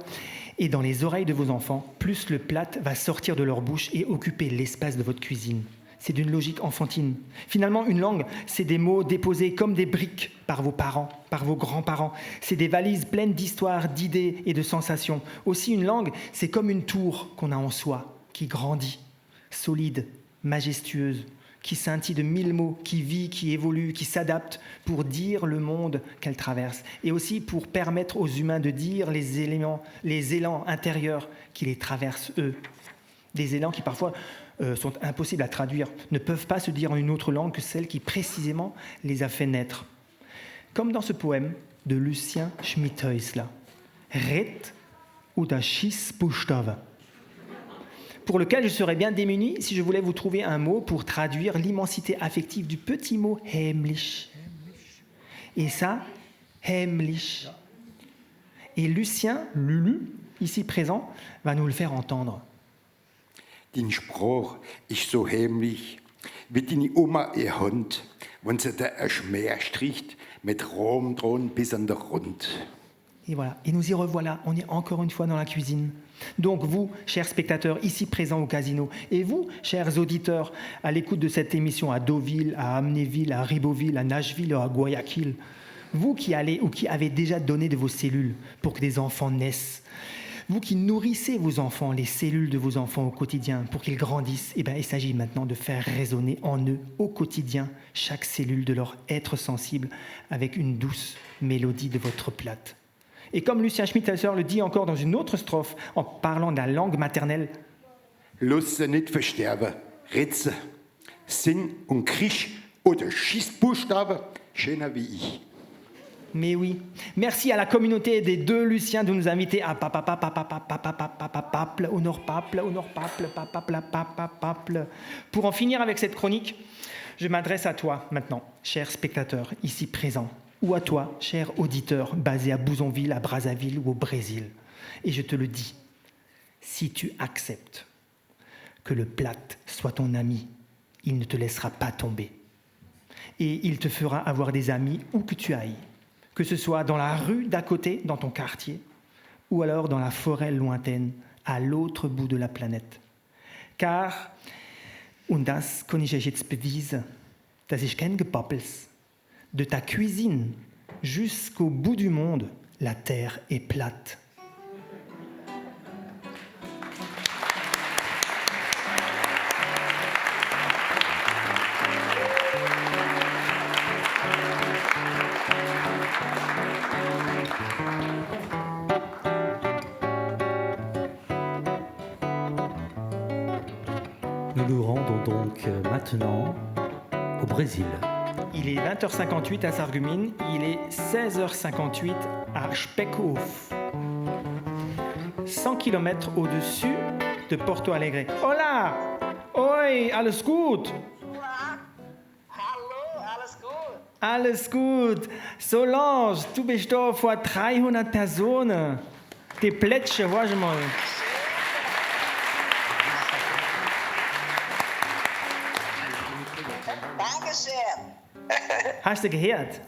et dans les oreilles de vos enfants, plus le plat va sortir de leur bouche et occuper l'espace de votre cuisine. C'est d'une logique enfantine. Finalement, une langue, c'est des mots déposés comme des briques par vos parents, par vos grands-parents. C'est des valises pleines d'histoires, d'idées et de sensations. Aussi, une langue, c'est comme une tour qu'on a en soi, qui grandit, solide, majestueuse, qui scintille de 1000 mots, qui vit, qui évolue, qui s'adapte pour dire le monde qu'elle traverse. Et aussi pour permettre aux humains de dire les élans intérieurs qui les traversent, eux. Des élans qui parfois sont impossibles à traduire, ne peuvent pas se dire en une autre langue que celle qui précisément les a fait naître. Comme dans ce poème de Lucien Schmidhäusler. Red oder Schissbuchstabe, pour lequel je serais bien démuni si je voulais vous trouver un mot pour traduire l'immensité affective du petit mot heimlich. Et ça, heimlich. Et Lucien, Lulu, ici présent, va nous le faire entendre. Die Sprache ist so heimlich, wie deine Oma ihr Hund, wenn sie da ein Schmäh stricht mit Rahm dran bis an der Rund. Et voilà, et nous y revoilà, on est encore une fois dans la cuisine. Donc vous, chers spectateurs, ici présents au casino, et vous, chers auditeurs, à l'écoute de cette émission à Deauville, à Amnéville, à Ribeauville, à Nashville, à Guayaquil, vous qui allez ou qui avez déjà donné de vos cellules pour que des enfants naissent, vous qui nourrissez vos enfants, les cellules de vos enfants au quotidien pour qu'ils grandissent, eh bien, il s'agit maintenant de faire résonner en eux, au quotidien, chaque cellule de leur être sensible avec une douce mélodie de votre plate. Et comme Lucien Schmittelser le dit encore dans une autre strophe, en parlant de la langue maternelle, Lass sie nicht versterben, red sie. Sinn und Krisch oder Schissbuchstaben, schöner wie ich. Mais oui, merci à la communauté des deux Luciens de nous inviter à Paple, Honor Paple, Paple. Pour en finir avec cette chronique, je m'adresse à toi maintenant, cher spectateur, ici présent, ou à toi, cher auditeur, basé à Bouzonville, à Brazzaville ou au Brésil. Et je te le dis, si tu acceptes que le plat soit ton ami, il ne te laissera pas tomber. Et il te fera avoir des amis où que tu ailles. Que ce soit dans la rue d'à côté, dans ton quartier, ou alors dans la forêt lointaine, à l'autre bout de la planète. Car, und das kann ich euch jetzt beweisen, das ist kein Gebabbels, de ta cuisine jusqu'au bout du monde, la terre est plate. Nous nous rendons donc maintenant au Brésil. Il est 20h58 à Sarreguemines, il est 16h58 à Speckhof. 100 km au-dessus de Porto Alegre. Hola! Oi, alles gut? Alles gut. Solange, du bist da vor 300 Personen. Die Plätze, warte mal. Hast du gehört?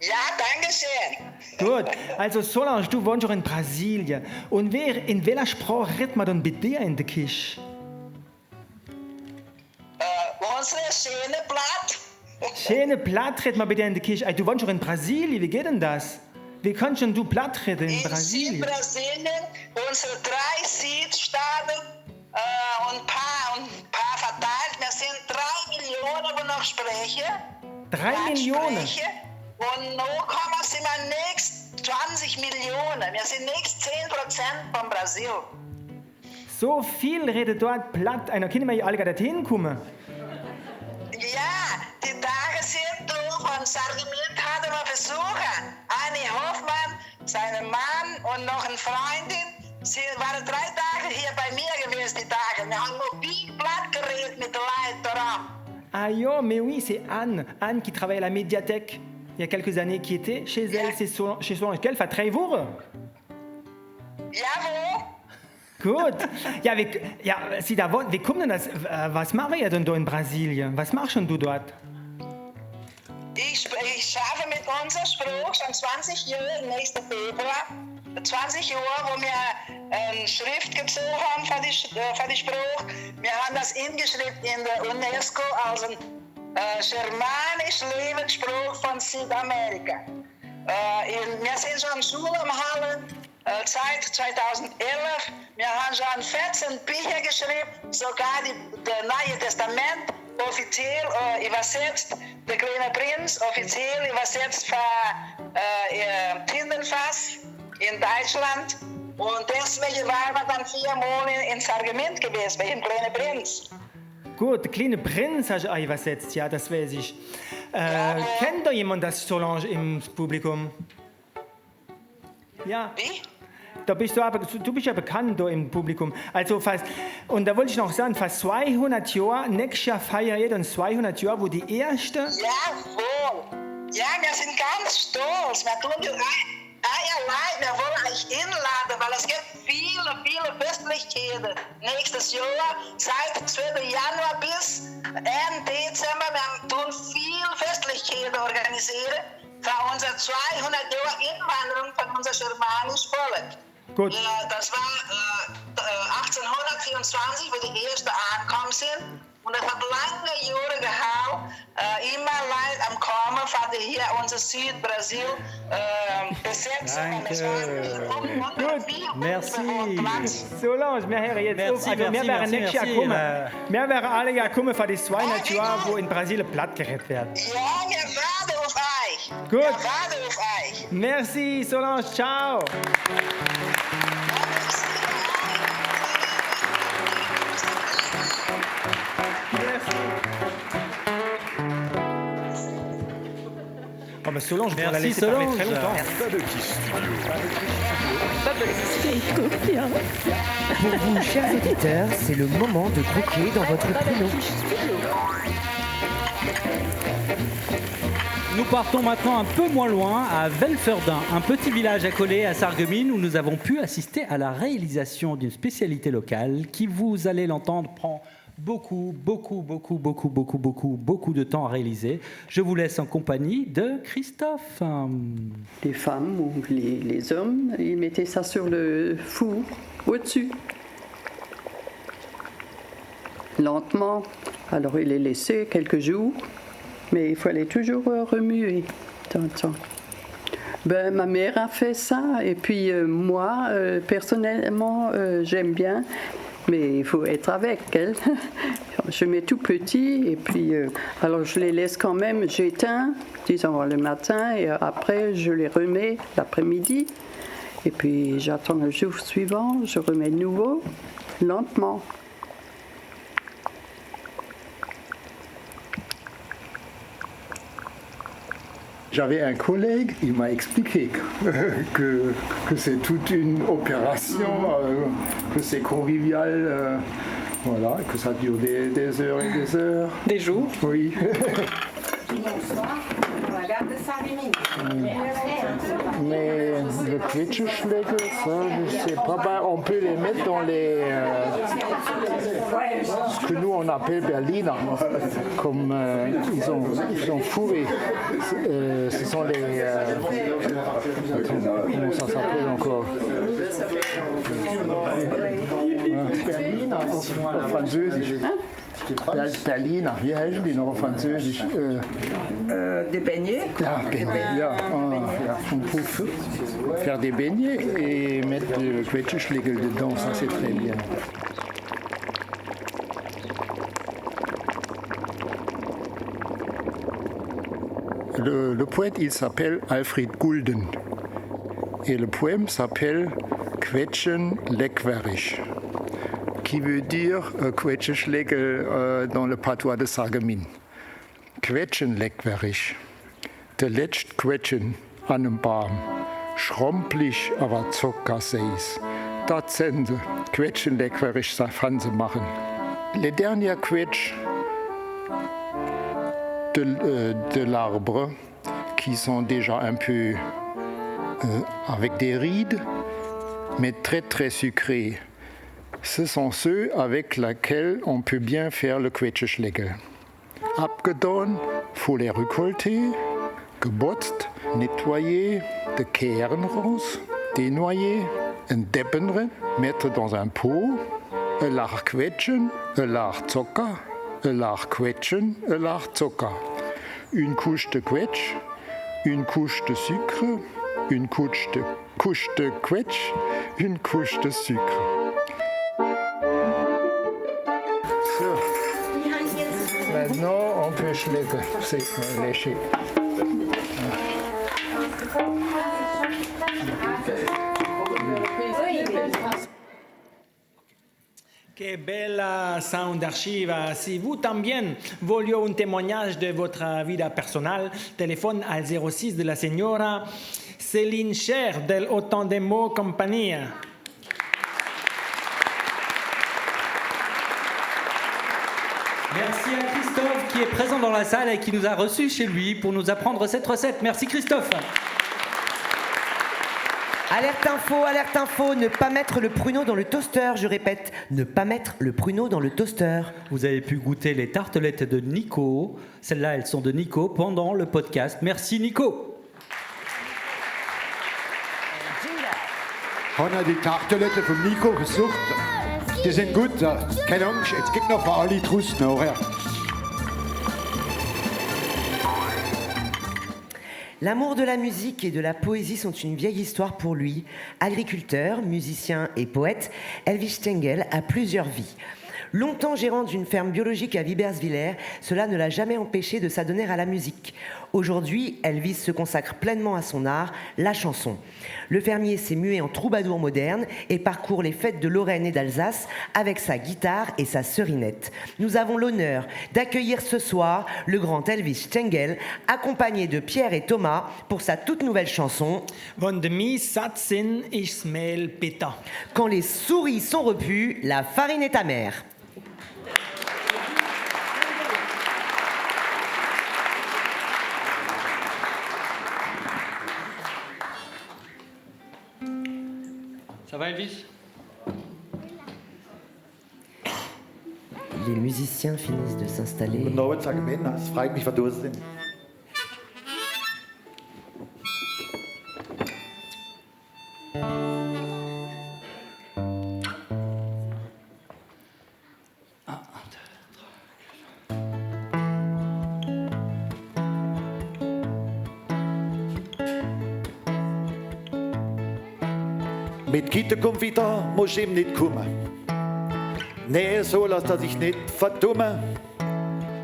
Ja, danke schön. Gut, also Solange, du wohnst doch in Brasilien. Und in welcher Sprache redet man dann bei dir in der Küche? Unsere schöne Blatt. Schöne Platt redet man bei dir in der Küche. Du wohnst doch in Brasilien, wie geht denn das? Wie kannst denn du Platt reden in Brasilien? In Brasilien, unsere 3 Südstaaten und ein paar verteilt. Wir sind 3 Millionen, die noch sprechen. 3 Millionen? Und noch kommen sie mal nächst 20 Millionen. Wir sind nächst 10% von Brasil. So viel redet dort Platt. Einer können wir ja alle gerade hinkommen. Ja, die Tage sind durch. Von Sarreguemines hatten wir Besucher. Annie Hoffmann, seinen Mann und noch eine Freundin. Sie waren 3 Tage hier bei mir gewesen, die Tage. Wir haben noch viel Platt geredet mit den Leuten daran. Ah yo, mais oui, c'est Anne. Anne qui travaille à la médiathèque il y a quelques années, qui était chez elle, chez Solange. Quelle fait 3 Wochen? Jawohl. Gut. Ja, Sie da wohnen, wie kommt denn das? Was machen wir denn da in Brasilien? Was machst denn du dort? Ich arbeite mit unserem Spruch schon 20 Jahre, nächsten Februar. 20 Jahre, wo wir eine Schrift gezogen haben für den Spruch. Wir haben das eingeschrieben in der UNESCO als ein germanisch Lebensspruch von Südamerika. Wir sind schon in Schule am Hallen seit 2011. Wir haben schon 14 Bücher geschrieben, sogar das Neue Testament offiziell übersetzt, der kleine Prinz offiziell übersetzt für Tintenfass in Deutschland. Und deswegen waren wir dann 4 Monate in Sarreguemines gewesen, bei dem kleinen Prinz. Gut, der kleine Prinz hast du auch übersetzt, ja, das weiß ich. Kennt da jemand das Solange im Publikum? Ja. Wie? du bist ja bekannt da im Publikum. Also und da wollte ich noch sagen, fast 200 Jahre, nächstes Jahr feiern wir dann 200 Jahre, wo die erste... Jawohl. Ja, wir sind ganz stolz. Wir tun allein, wir wollen euch einladen, weil es gibt viele Festlichkeiten. Nächstes Jahr, seit 2. Januar bis Ende Dezember, wir tun viele Festlichkeiten organisieren für unsere 200 Jahre Einwanderung von unserem germanischen Volk. Gut. Das war 1824, wo die ersten angekommen sind. Und das hat lange Jahre gehabt, immer Leute am Kommen, weil hier unser Südbrasil besetzt. Gut, merci. Solange, wir hören jetzt auf. Also, wir werden nächstes Jahr kommen. Wir werden alle Jahr kommen für die 200 Jahre, wo in Brasilien plattgerettet werden. Ja, wir warten auf euch. Gut. Wir warten auf euch. Merci, Solange. Ciao. Mais Solange, je vais la laisser parler très longtemps. Pour vous, chers auditeurs, c'est le moment de croquer dans votre pruneau. Nous partons maintenant un peu moins loin, à Velferdin, un petit village accolé à Sarreguemines où nous avons pu assister à la réalisation d'une spécialité locale qui, vous allez l'entendre, prend beaucoup de temps à réaliser. Je vous laisse en compagnie de Christophe. Les femmes ou les hommes, ils mettaient ça sur le four, au-dessus. Lentement. Alors il les laissait quelques jours, mais il fallait toujours remuer de temps en temps. Ben, ma mère a fait ça, et puis moi, personnellement, j'aime bien. Mais il faut être avec elle. Je mets tout petit et puis alors je les laisse quand même, j'éteins, disons le matin et après je les remets l'après-midi et puis j'attends le jour suivant, je remets de nouveau, lentement. J'avais un collègue, il m'a expliqué que c'est toute une opération, que c'est convivial, voilà, que ça dure des heures et des heures. Des jours? Oui. Bonsoir, on la gare de Sarreguemines. Mais le Quetscheschlegel, ça, je sais pas. Ben, on peut les mettre dans les... ce que nous on appelle Berliner. Comme ils ont fourré. Ce sont les... comment ça s'appelle encore? Berliner, auf Französisch. Berliner, wie heißen die noch auf Französisch? Des beignets? Ah, beignets, ja. On peut faire des beignets et mettre le Quetscheschlegel dedans, ça c'est très bien. Le poète, il s'appelle Alfred Gulden. Et le poème s'appelle Quetschen Leckwerisch, qui veut dire Quetscheschlegel dans le patois de Sarreguemines. Quetschen Leckwerisch, der letzt Quetschen an einem Baum, schrumpelig aber Zucker sei's. Dat sende Quetschen Leckwerisch sa Fanse machen. Les derniers quetsch de l'arbre, qui sont déjà un peu avec des rides, mais très très sucrés. Ce sont ceux avec lesquels on peut bien faire le Quetscheschlegel. Abgetan, faut les récolter, gebotzt, nettoyer, de Kern raus, dénoyer, entdeppere, mettre dans un pot, un lach quetschen, un lach Zucker, un lach quetschen, un lach Zucker. Une couche de quetsch, une couche de sucre, une couche de quetsch, une couche de sucre. Maintenant, on peut lécher. Qué bella sound archiva. Si vous también voulez un témoignage de votre vida personnelle, téléphone al 06 de la señora Céline Cher del Autant des mots Compagnia. Merci à Christophe qui est présent dans la salle et qui nous a reçus chez lui pour nous apprendre cette recette. Merci Christophe. Alerte info, ne pas mettre le pruneau dans le toaster, je répète, ne pas mettre le pruneau dans le toaster. Vous avez pu goûter les tartelettes de Nico. Celles-là, elles sont de Nico pendant le podcast. Merci Nico. Hanna die Tartelette von Nico gesucht. Die sind gut. Keine Angst, jetzt gibt noch für alle Trust nachher. L'amour de la musique et de la poésie sont une vieille histoire pour lui. Agriculteur, musicien et poète, Elvis Stengel a plusieurs vies. Longtemps gérant d'une ferme biologique à Wiberswiller, cela ne l'a jamais empêché de s'adonner à la musique. Aujourd'hui, Elvis se consacre pleinement à son art, la chanson. Le fermier s'est mué en troubadour moderne et parcourt les fêtes de Lorraine et d'Alsace avec sa guitare et sa serinette. Nous avons l'honneur d'accueillir ce soir le grand Elvis Stengel, accompagné de Pierre et Thomas pour sa toute nouvelle chanson Wenn de Mies satt sind, ich's Mehl bitter. Quand les souris sont repues, la farine est amère. Ça va Elvis? Les musiciens finissent de s'installer. Guten Abend, sage Männer. Es freut mich, was du sind. Mit Kita kommt wieder, muss ihm nicht kommen. Nee, so lasst er sich nicht verdummen.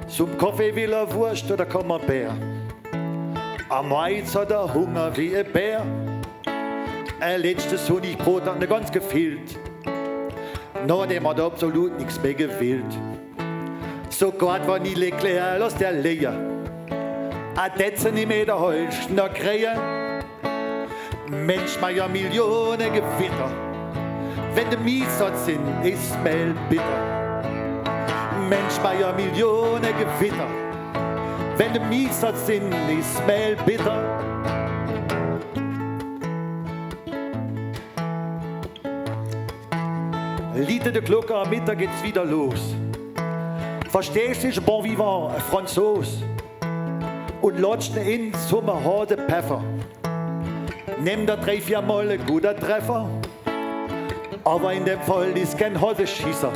Zum Kaffee will er Wurst oder Camembert. Am Weiz hat er Hunger wie ein Bär. Ein letztes Honigbrot hat nicht ganz gefehlt. Nachdem hat er absolut nichts mehr gewählt. Sogar Vanille-Eclair lässt er leer. Ein Dezentimeter Holz noch kriegen. Mensch, mal ja Millionen Gewitter. Wenn die Miesert sind, ist Mehl bitter. Mensch, mal ja Millionen Gewitter. Wenn die Miesert sind, ist Mehl bitter. Liete de Glocke, am Mittag geht's wieder los. Verstehst du, bon vivant, ein Franzos. Und lotschen in Sommer harte Pfeffer. Nimm da 3-4 Mal ein guter Treffer. Aber in dem Fall ist kein Hosenschießer.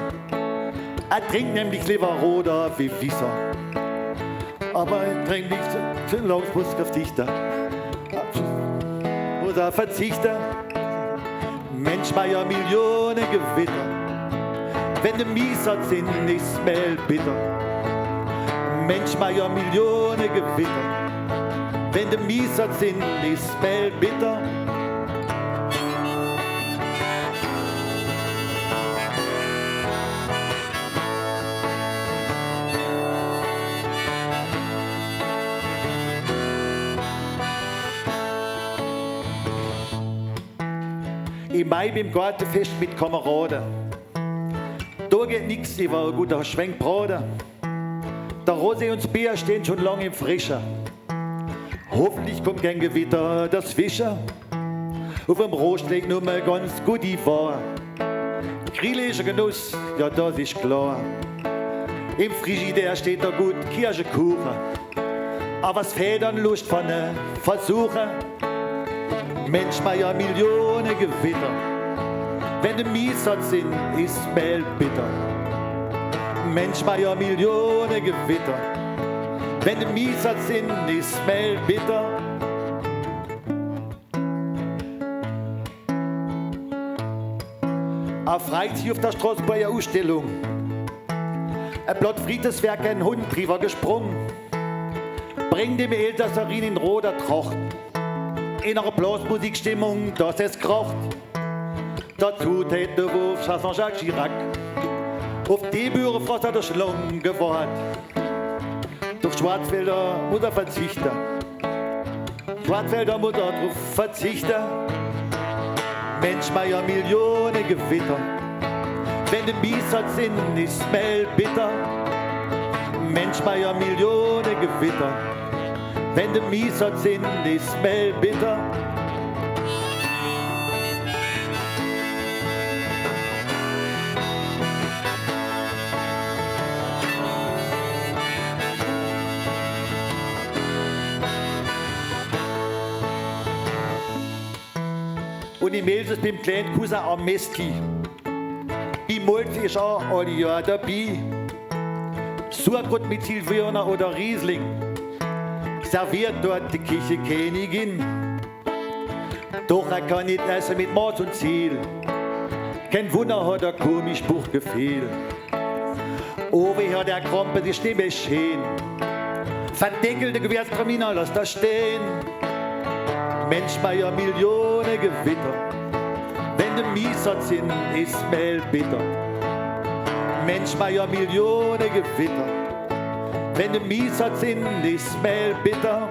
Er trinkt nämlich lieber roter wie Wieser. Aber er trinkt nicht zu Langsbrustkraftdichter. Oder Verzichter. Mensch, mal ja Millionen Gewitter. Wenn die Mieser sind, ist Mehl bitter. Mensch, mal ja Millionen Gewitter. Wenn die Mieser sind, ist Mehl bitter. Im Mai beim Gartenfest mit Kameraden. Da geht nix über ein guter Schwenkbraten. Der Rose und das Bier stehen schon lange im Frischer. Hoffentlich kommt kein Gewitter, das Fischer. Auf dem Rost legt nur mal ganz gut die Wahr. Grill ist ein Genuss, ja das ist klar. Im Frigidaire steht da gut Kirschekuchen. Aber es fehlt an Lust von Versuchen. Mensch, mal ja Millionen Gewitter. Wenn die Mieser sind, ist Mehl bitter. Mensch, mal ja Millionen Gewitter. Wenn die Mieser sind, ist Mehl bitter. Er freut sich auf der Straße bei der Ausstellung. Ein Blatt Frites wäre kein Hund drüber gesprungen. Bringt dem Elsässerin in roter Tracht. In einer Blasmusikstimmung, dass es kracht. Dazu tät der Wurf Jean-Jacques Chirac. Auf die Bürgerfrost hat er schon lang gewartet. Durch Schwarzwälder muss er verzichten. Schwarzwälder Mutter drauf verzichten. Mensch, ja Millionen Gewitter. Wenn du mies hat sind, ist Mehl bitter. Mensch, ja Millionen Gewitter. Wenn du mies hat sind, ist Mehl bitter. Und ich melde es beim kleinen Cousin am Meski. Ich melde ist auch alle Jahre dabei. Surgrut mit Silvaner oder Riesling. Serviert dort die Küchenkönigin. Doch er kann nicht essen mit Maß und Ziel. Kein Wunder hat er komisch Buchgefühl. Oh, wie hat der Krompe die Stimme schön. Verdeckelte Gewährstraminer, lass da stehen. Mensch, ja Millionen Gewitter. Wenn du mies hat sind, ist Mehl bitter. Mensch, ja Millionen Gewitter. Wenn du mies hat sind, ist Mehl bitter.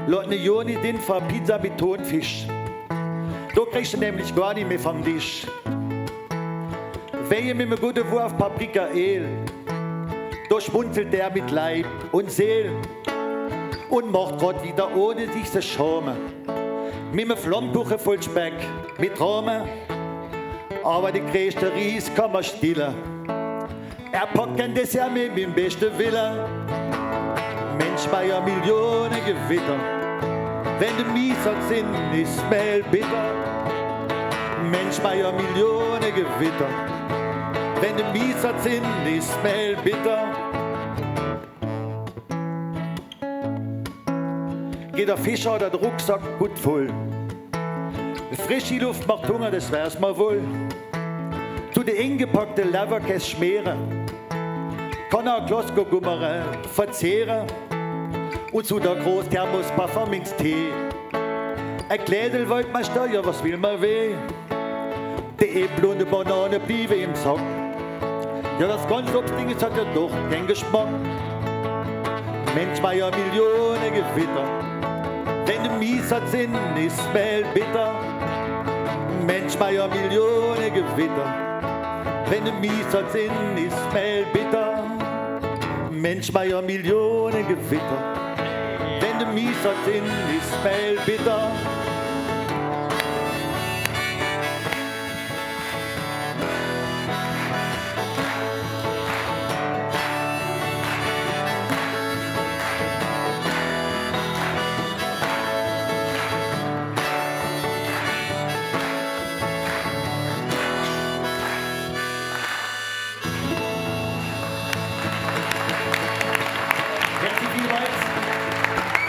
Laut ne Joni den für Pizza mit Tonfisch. Da kriegst du nämlich gar nicht mehr vom Tisch. Wehe mit einem guten Wurf Paprika El. Da schmunzelt der mit Leib und Seel und macht grad wieder ohne sich zu schämen. Mit einem Flammkuchen voll Speck, mit Rahmen. Aber die größte Ries kann man stillen. Er packt kein Dessert mehr mit dem besten Willen. Mensch, ja Millionen Gewitter. Wenn du mies hat sind, ist Mehl bitter. Mensch, ja Millionen Gewitter. Wenn du mies hat sind, ist Mehl bitter. Geht der Fischer oder der Rucksack gut voll. Frische Luft macht Hunger, das weiß man wohl. Zu den eingepackten Leberkäse schmieren. Kann er Glasgow-Gummere verzehren. Und zu der Großthermos Parfumingstee. Ein Klädel wollt man steuern, was will man weh? Die Äpfel und die Banane blieben im Sack. Ja, das ganze Obstding hat ja doch keinen Geschmack. Mensch, ja Millionen Gewitter. Wenn du mies hat sind, ist Mehl bitter. Mensch, ja Millionen Gewitter. Wenn du mies hat sind, ist Mehl bitter. Mensch, ja Millionen Gewitter. Wenn du mies hat sind, ist Mehl bitter.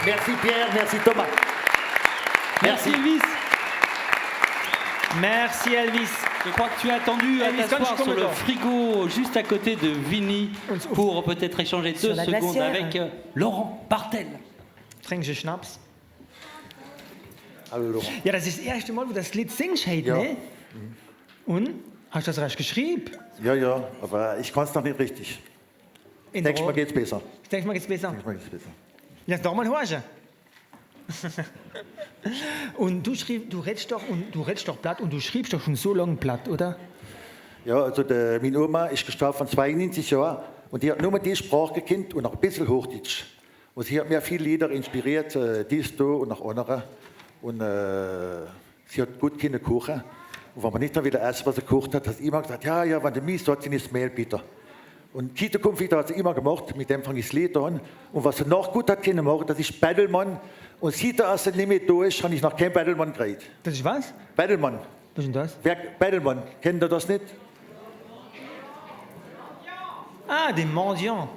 Merci Pierre, merci Thomas. Merci Elvis. Merci Elvis. Je crois que tu as attendu à Elvis, t'asseoir komm sur le doch. frigo juste à côté de Vinny pour peut-être échanger 2 la secondes glacière. avec Laurent Bartel. Trinkst du Schnaps? Hallo Laurent. Ja, das ist das erste Mal, wo du das Lied singst heute, Ja. ne? Und? Hast du das recht geschrieben? Ja, aber ich kann es noch nicht richtig. Nächstes Mal geht's besser. Nächstes Mal geht's besser. Nächstes Mal geht's besser. Lass doch mal horchen. Und du redest doch platt und du schriebst doch schon so lange platt, oder? Ja, also meine Oma ist gestorben von 92 Jahren und die hat nur die Sprache gekannt und noch ein bisschen Hochdeutsch. Und sie hat mir viele Lieder inspiriert, dies, da und noch andere. Und sie hat gut können kochen. Und wenn man nicht wieder essen, was sie gekocht hat, hat sie immer gesagt, ja, wenn du mies hat, ist Mehl bitter. Und Kita-Konfit hat sie immer gemacht, mit dem fange ich das Lied an. Und was sie noch gut hat können machen, das ist Bettelmann. Und seit er also nicht mehr da ist, habe ich noch keinen Bettelmann gekriegt. Das ist was? Bettelmann. Was ist denn das? Wer Bettelmann? Kennt ihr das nicht? Ah, den Mendiant.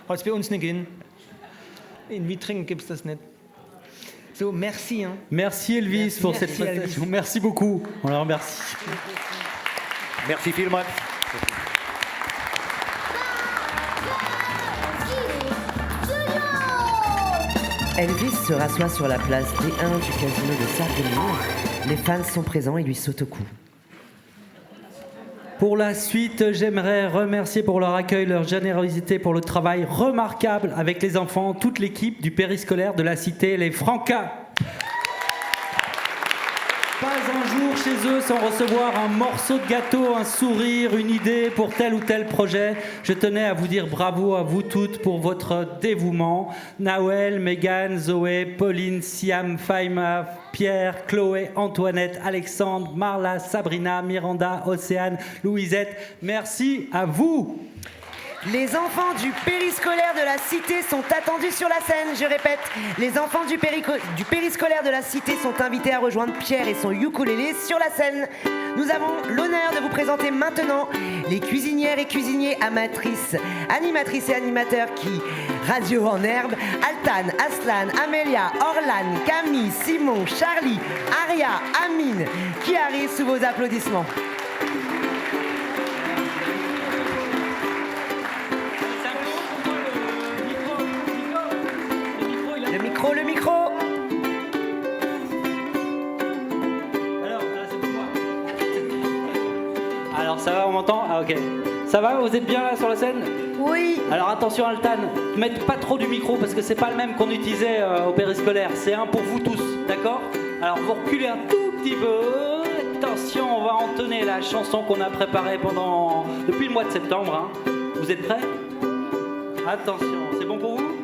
Hat es bei uns nicht gegeben. In Wittringen gibt es das nicht. So, merci. Hein. Merci Elvis pour cette Merci, prestation. Elvis. Merci beaucoup. On le remercie. Merci vielmals. Elvis se rassoit sur la place D1 du casino de Sarreguemines. Les fans sont présents et lui sautent au cou. Pour la suite, j'aimerais remercier pour leur accueil, leur générosité, pour le travail remarquable avec les enfants, toute l'équipe du périscolaire de la cité Les Francas. Pas un jour chez eux sans recevoir un morceau de gâteau, un sourire, une idée pour tel ou tel projet. Je tenais à vous dire bravo à vous toutes pour votre dévouement. Nawel, Megan, Zoé, Pauline, Siam, Faima, Pierre, Chloé, Antoinette, Alexandre, Marla, Sabrina, Miranda, Océane, Louisette. Merci à vous. Les enfants du périscolaire de la cité sont attendus sur la scène, je répète. Les enfants du périscolaire de la cité sont invités à rejoindre Pierre et son ukulélé sur la scène. Nous avons l'honneur de vous présenter maintenant les cuisinières et cuisiniers amatrices, animatrices et animateurs qui, radio en herbe, Altan, Aslan, Amélia, Orlan, Camille, Simon, Charlie, Aria, Amine, qui arrivent sous vos applaudissements. Le micro. Alors ça va, on m'entend? Ah ok. Ça va, vous êtes bien là sur la scène? Oui. Alors attention Altan, ne mettez pas trop du micro parce que c'est pas le même qu'on utilisait au périscolaire. C'est un pour vous tous, d'accord? Alors vous reculez un tout petit peu. Attention, on va entonner la chanson qu'on a préparée depuis le mois de septembre. Hein. Vous êtes prêts? Attention, c'est bon pour vous?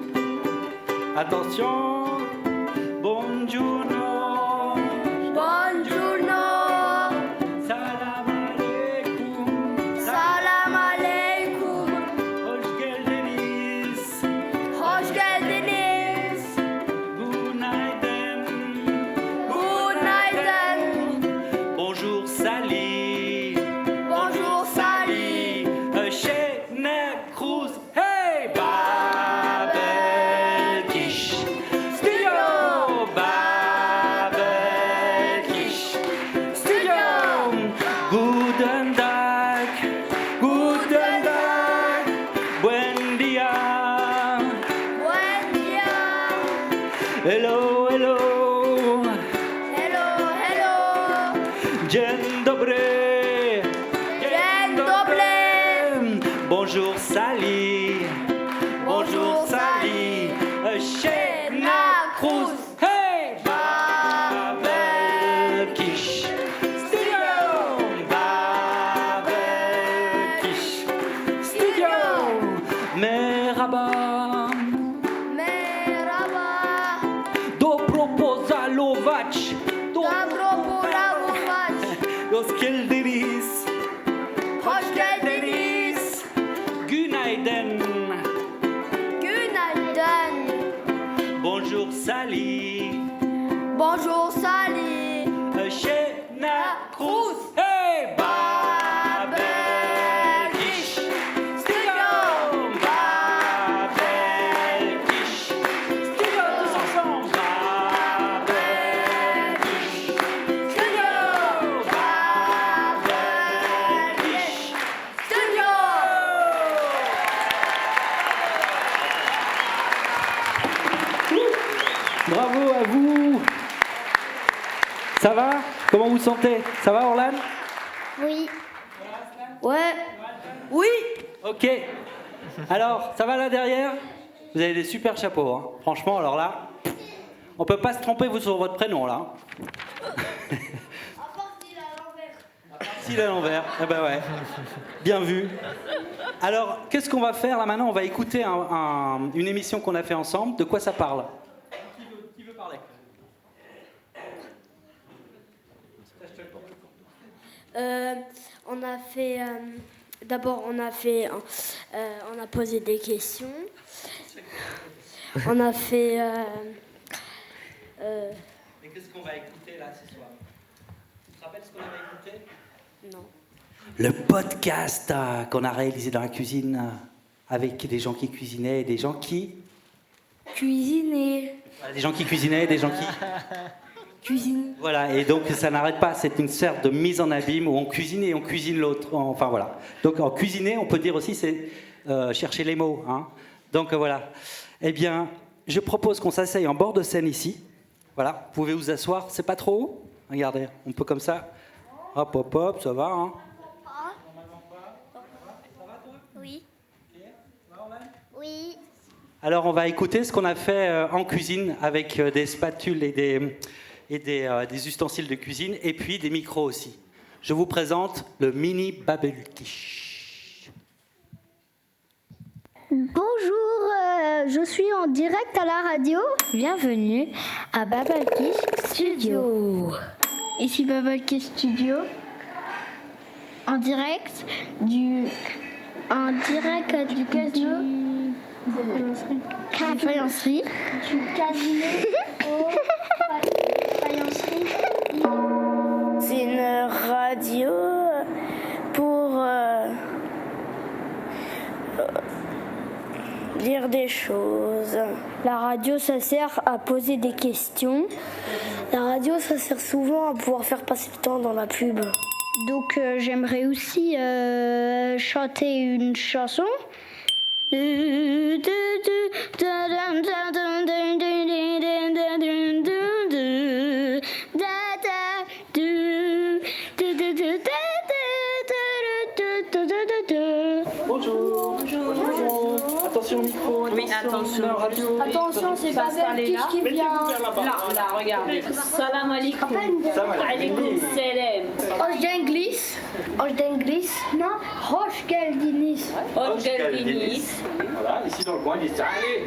Attention. Buongiorno. Buongiorno. Salam alaikum. Salam alaikum. Hoş geldiniz. Hoş geldiniz. Günaydın. Günaydın. Bonjour Sally. Bonjour Sally. Schöne Gruß. Hey, Babel Kish. Studio Babel Kish. Studio. Guten Tag. Guten Tag. Buen dia. Buen dia. Hello, hello. Hello, hello. Dzień dobry. Dzień dobry. Bonjour Sally. Bonjour Sally. Schöne Gruß. Hey, Babel Kish. Studio. Babel Kish. Studio. Merhaba. Merhaba. Dobro pozalować. Dobro pozalować. Hoş geldiniz. Hoş geldiniz. Günaydın. Günaydın. Bonjour Sally. Bonjour Sally. Schöne Gruß. Hey, Babel Kish. Studio. Babel Kish. Studio, tous ensemble. Babel Kish. Studio. Babel Kish. Studio. Bravo à vous. Ça va? Comment vous sentez? Ça va Orlan? Oui. Ouais. Oui. Ok. Alors, ça va là derrière? Vous avez des super chapeaux, hein. Franchement, alors là, on peut pas se tromper vous sur votre prénom là. S'il est à l'envers. Eh ben ouais. Bien vu. Alors, qu'est-ce qu'on va faire là maintenant? On va écouter une émission qu'on a fait ensemble. De quoi ça parle? Qui veut parler? On a fait. D'abord, on a posé des questions. On a fait. Et qu'est-ce qu'on va écouter là ce soir? Tu te rappelles ce qu'on avait écouté? Non. Le podcast qu'on a réalisé dans la cuisine avec des gens qui cuisinaient et des gens qui... Cuisiner. Voilà, des gens qui cuisinaient et des gens qui... Cuisine. Voilà, et donc ça n'arrête pas, c'est une sorte de mise en abîme où on cuisine et on cuisine l'autre. Enfin voilà. Donc en cuisiner, on peut dire aussi, c'est chercher les mots. Hein. Donc voilà. Eh bien, je propose qu'on s'asseye en bord de scène ici. Voilà, vous pouvez vous asseoir, c'est pas trop haut. Regardez, on peut comme ça. Hop, hop, hop, ça va. Hein. Oui. Alors, on va écouter ce qu'on a fait en cuisine avec des spatules et des ustensiles de cuisine, et puis des micros aussi. Je vous présente le mini Babel Quiche. Bonjour, je suis en direct à la radio. Bienvenue à Babel Quiche Studio. Ici Babel Quiche Studio, en direct du casino. Faïencerie. Du casino au faïencerie. C'est une radio pour dire des choses. La radio, ça sert à poser des questions. La radio, ça sert souvent à pouvoir faire passer le temps dans la pub. Donc j'aimerais aussi chanter une chanson. Bonjour. Attention au micro. Oui, attention. Attention, c'est pas Babel qui vient. Là, regardez. Salam alaikum. Alaikum salam. Ojdenglish. Non, Rochgeldinis. Ojgeldinis. Voilà, ici dans le coin, il dit salut.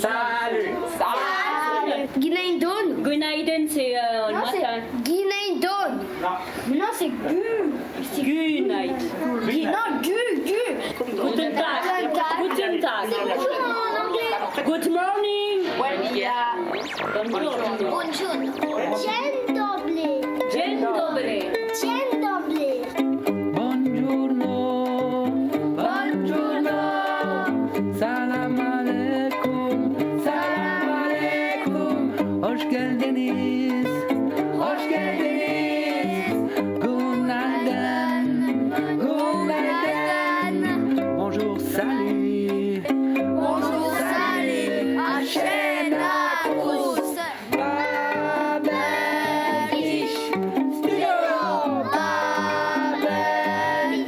Salut. Günaydın. Günaydın, c'est le Non, c'est matin. Günaydın. Non, c'est Gü. Günaydın. Non, Gü. Guten Tag. Guten Tag. Good morning. Buen día. Bonjour. Bonjour. Dzień dobry. Dzień dobry. Dzień dobry. Buongiorno, salam alaikum, hoş geldiniz, günaydın, bonjour, salut, Aşena kus. Babel Quiche Studio, Babel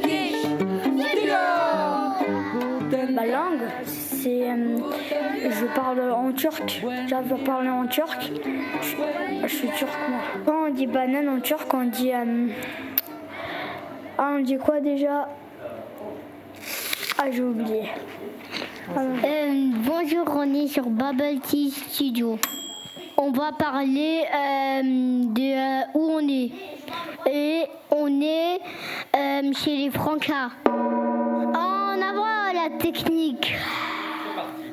Quiche Studio. Ma langue, c'est. Je parle en turc. J'arrive à parler en turc. Je suis turc, moi. Quand on dit banane en turc, on dit. On dit quoi déjà? Ah, j'ai oublié. Bonjour, on est sur Babel Quiche Studio. On va parler de où on est. Et on est chez les Francas. En avant la technique.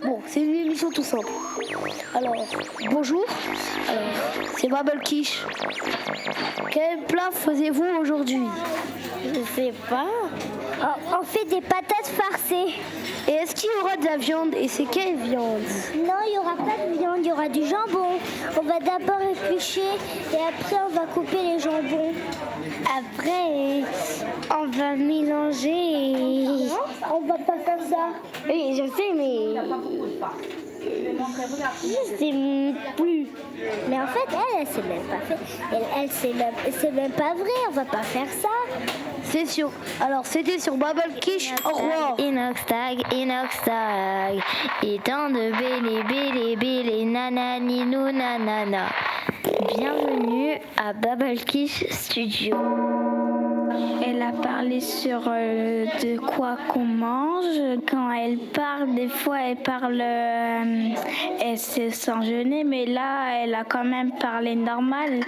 Bon, c'est une émission tout simple. Alors, bonjour. Alors, c'est Babel Quiche. Quel plat faisiez-vous aujourd'hui? Je sais pas. On fait des patates farcées. Et est-ce qu'il y aura de la viande? Et c'est quelle viande? Non, il n'y aura pas de viande, il y aura du jambon. On va d'abord éplucher et après on va couper les jambons. Après, on va mélanger et... On va pas faire ça. Oui, je sais, mais... Je sais plus. Mais en fait, elle s'est même pas fait. C'est même pas vrai, on va pas faire ça. C'est sûr. Alors, c'était sur Babel Quiche. Au revoir. Inoxtag. Et tant de bélé, nanani, nou, nanana. Bienvenue à Babel Quiche Studio. Elle a parlé sur de quoi qu'on mange. Quand elle parle, des fois elle parle, elle se sent gênée, mais là elle a quand même parlé normal.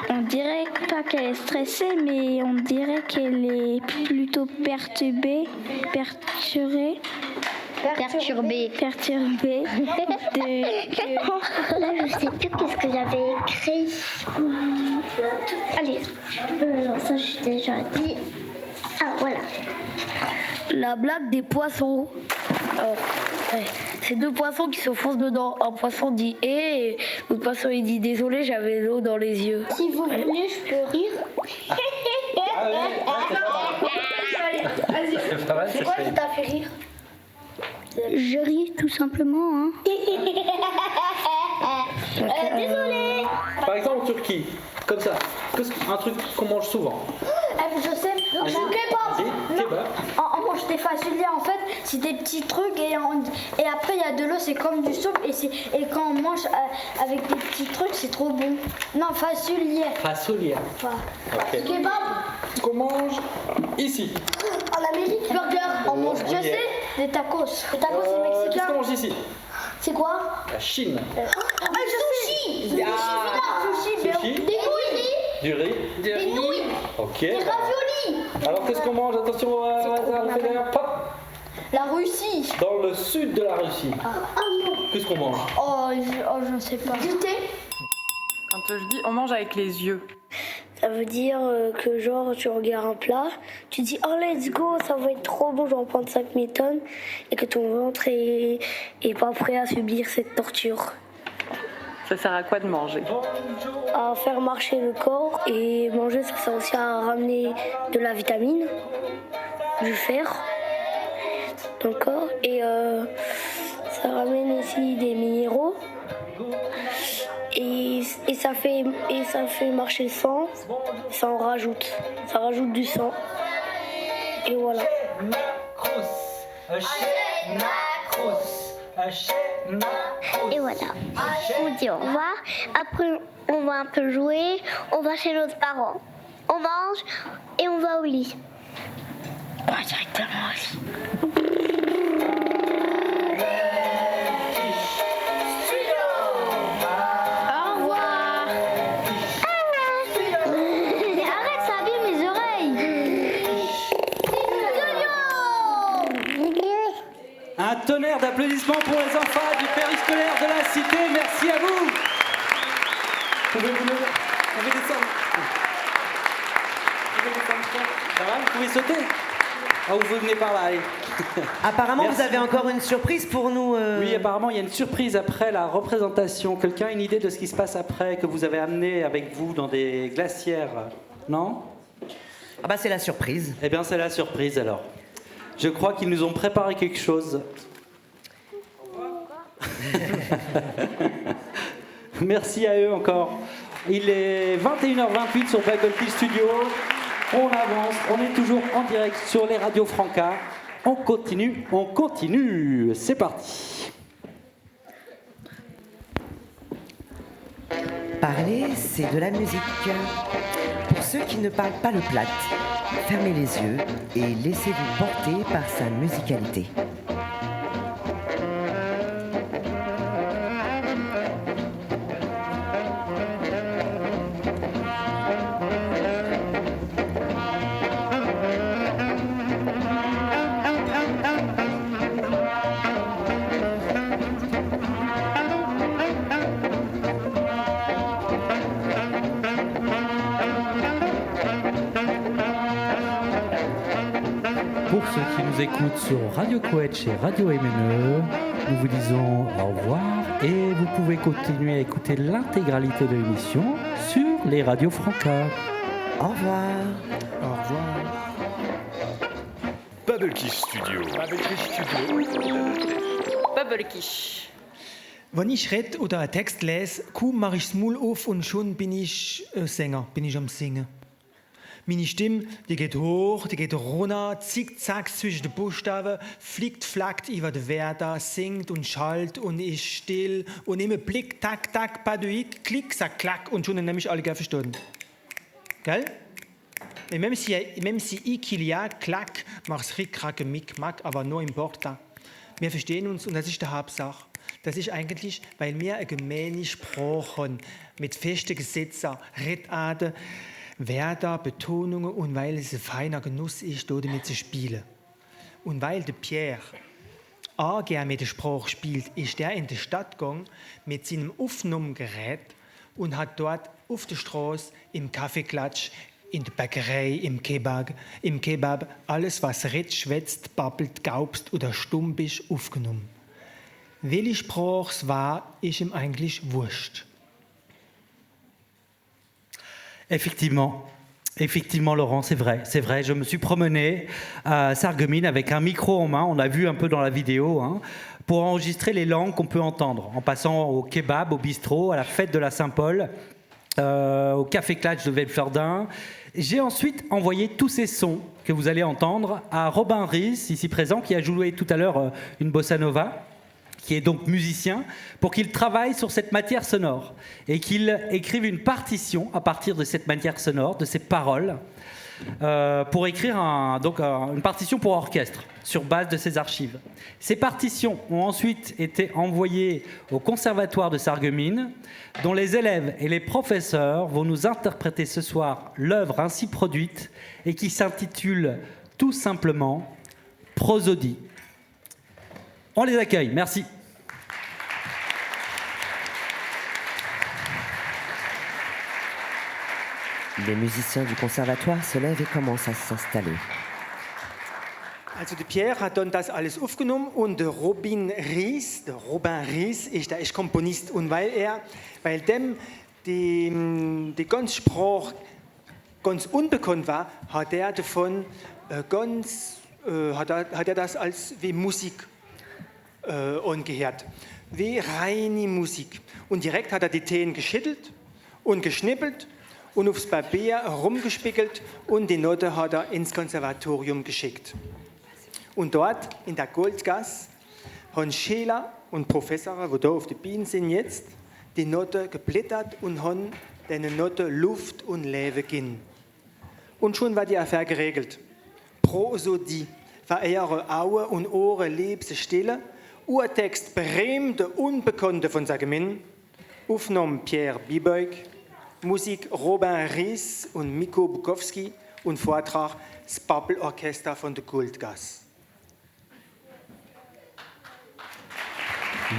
On dirait pas qu'elle est stressée, mais on dirait qu'elle est plutôt perturbée. Là, je sais plus qu'est-ce que j'avais écrit. Allez, ça j'ai déjà dit. Ah, voilà. La blague des poissons. C'est deux poissons qui se foncent dedans. Un poisson dit et l'autre poisson il dit désolé, j'avais l'eau dans les yeux. Si vous voulez, je peux rire. C'est quoi qui t'a fait rire? Je ris tout simplement. Hein. Désolé. Par exemple en Turquie, comme ça, un truc qu'on mange souvent. Je sais, Vas-y. Kebab. on mange des fasuliers en fait, c'est des petits trucs et après il y a de l'eau, c'est comme du soupe et quand on mange avec des petits trucs, c'est trop bon. Non, fasulier. Fasulier. Ok. Kebab. Qu'on mange ici. En Amérique, burger. On mange, je sais, des tacos. Les tacos, c'est mexicain. Qu'est-ce qu'on mange ici? C'est quoi? La Chine. Sushi. Sushi. Des nouilles. Du riz. Des nouilles. Ok. Des raviolis. Alors qu'est-ce qu'on mange? Attention, pop. La Russie. Dans le sud de la Russie. Non. Qu'est-ce qu'on mange? Je ne sais pas. Du thé. Quand je dis on mange avec les yeux. Ça veut dire que genre tu regardes un plat, tu dis oh let's go, ça va être trop bon, je vais en prendre 5000 tonnes et que ton ventre est pas prêt à subir cette torture. Ça sert à quoi de manger? À faire marcher le corps et manger ça sert aussi à ramener de la vitamine, du fer dans le corps et ça ramène aussi des minéraux. Et ça fait marcher le sang, ça rajoute du sang. Et voilà. Et voilà. On dit au revoir. Après, on va un peu jouer. On va chez nos parents. On mange et on va au lit. On va directement au lit. Un tonnerre d'applaudissements pour les enfants du périscolaire de la cité. Merci à vous. Vous pouvez descendre. Ça va? Vous pouvez sauter? Ah, vous venez par là, allez. Apparemment, Merci. vous avez encore une surprise pour nous. Oui, apparemment, il y a une surprise après la représentation. Quelqu'un a une idée de ce qui se passe après, que vous avez amené avec vous dans des glacières? Non? Ah bah c'est la surprise. Eh bien, c'est la surprise alors. Je crois qu'ils nous ont préparé quelque chose. Merci à eux encore. Il est 21h28 sur Faculty Studio. On avance, on est toujours en direct sur les radios Franca. On continue. C'est parti. Parler, c'est de la musique. Pour ceux qui ne parlent pas le plate, fermez les yeux et laissez-vous porter par sa musicalité. Pour ceux qui nous écoutent sur Radio Coetch et Radio MNE, nous vous disons au revoir et vous pouvez continuer à écouter l'intégralité de l'émission sur les radios Franca. Au revoir. Au revoir. Bubble Kiss Studio. Bubble Kiss. Wenn ich rede oder einen Text lese, kaum mache ich das Maul auf und schon bin ich Sänger, bin ich am Singen. Meine Stimme, die geht hoch, die geht runter, zickzack zwischen den Buchstaben, fliegt, flackt über die Wörter, singt und schallt und ist still und immer Blick, tack, tack, paduit, klick, sack, klack und schon nämlich alle gern verstanden. Gell? Et même si ich kilia, klack, mach's rick, kracke, mick, mack, aber nur im Porta. Wir verstehen uns und das ist die Hauptsache. Das ist eigentlich, weil wir eine gemeine Sprache haben, mit festen Gesetzen, Redarten, Wörter, Betonungen und weil es ein feiner Genuss ist, damit zu spielen. Und weil der Pierre auch gerne mit der Sprache spielt, ist er in die Stadt gegangen mit seinem Aufnahmegerät und hat dort auf der Straße, im Kaffeeklatsch, in der Bäckerei, im Kebab, alles, was redet, schwätzt, babbelt, gaubst oder stumm ist, aufgenommen. Welche Sprache es war, ist ihm eigentlich wurscht. Effectivement, Laurent, c'est vrai. Je me suis promené à Sarreguemines avec un micro en main, on a vu un peu dans la vidéo, hein, pour enregistrer les langues qu'on peut entendre, en passant au kebab, au bistrot, à la fête de la Saint-Paul. au Café Clatch de Velflerdin. J'ai ensuite envoyé tous ces sons que vous allez entendre à Robin Ries, ici présent, qui a joué tout à l'heure une bossa nova, qui est donc musicien, pour qu'il travaille sur cette matière sonore et qu'il écrive une partition à partir de cette matière sonore, de ces paroles, pour écrire une partition pour orchestre sur base de ces archives. Ces partitions ont ensuite été envoyées au Conservatoire de Sarreguemines, dont les élèves et les professeurs vont nous interpréter ce soir l'œuvre ainsi produite et qui s'intitule tout simplement Prosodie. On les accueille, merci. Les musiciens du conservatoire se lèvent et commencent à s'installer. Also der Pierre hat dann das alles aufgenommen und der Robin Ries ist der Komponist und weil dem die ganze Sprache ganz unbekannt war, hat er davon hat er das als wie Musik angehört, wie reine Musik. Und direkt hat er die Themen geschüttelt und geschnippelt und aufs Papier herumgespickelt und die Note hat er ins Konservatorium geschickt. Und dort in der Goldgasse haben Schüler und Professoren, die da auf der Bühne sind jetzt, die Note geblättert und haben diese Note Luft und Leben gegeben. Und schon war die Affäre geregelt. Prosodie, für ihre Augen und Ohren liebste Stille, Urtext berühmte Unbekannte von Sarreguemines, Aufnahme Pierre Bibeuk, Musik Robin Ries und Miko Bukowski und Vortrag das Babbelorchester von der Goldgasse.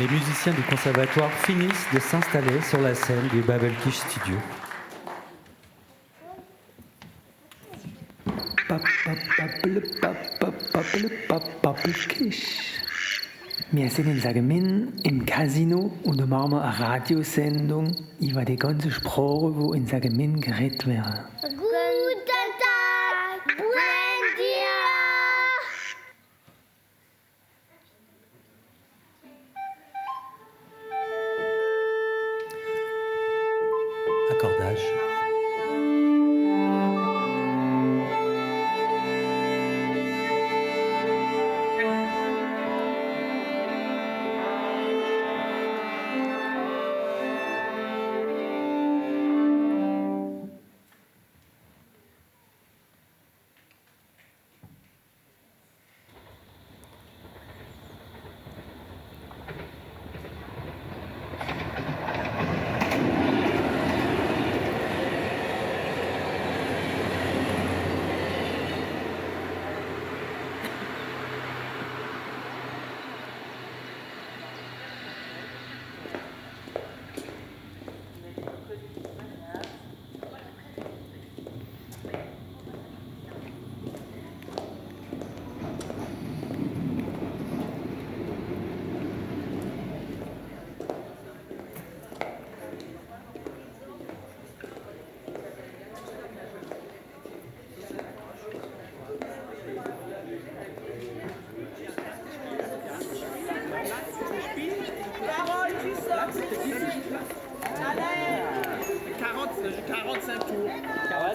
Les musiciens du conservatoire finissent de s'installer sur la scène du Babelkish Studio. Babelkish. Wir sind in Sarreguemines im Casino und da machen wir eine Radiosendung über die ganze Sprache, wo in Sarreguemines geredet wird. Guten Tag, buen dia. Accordage.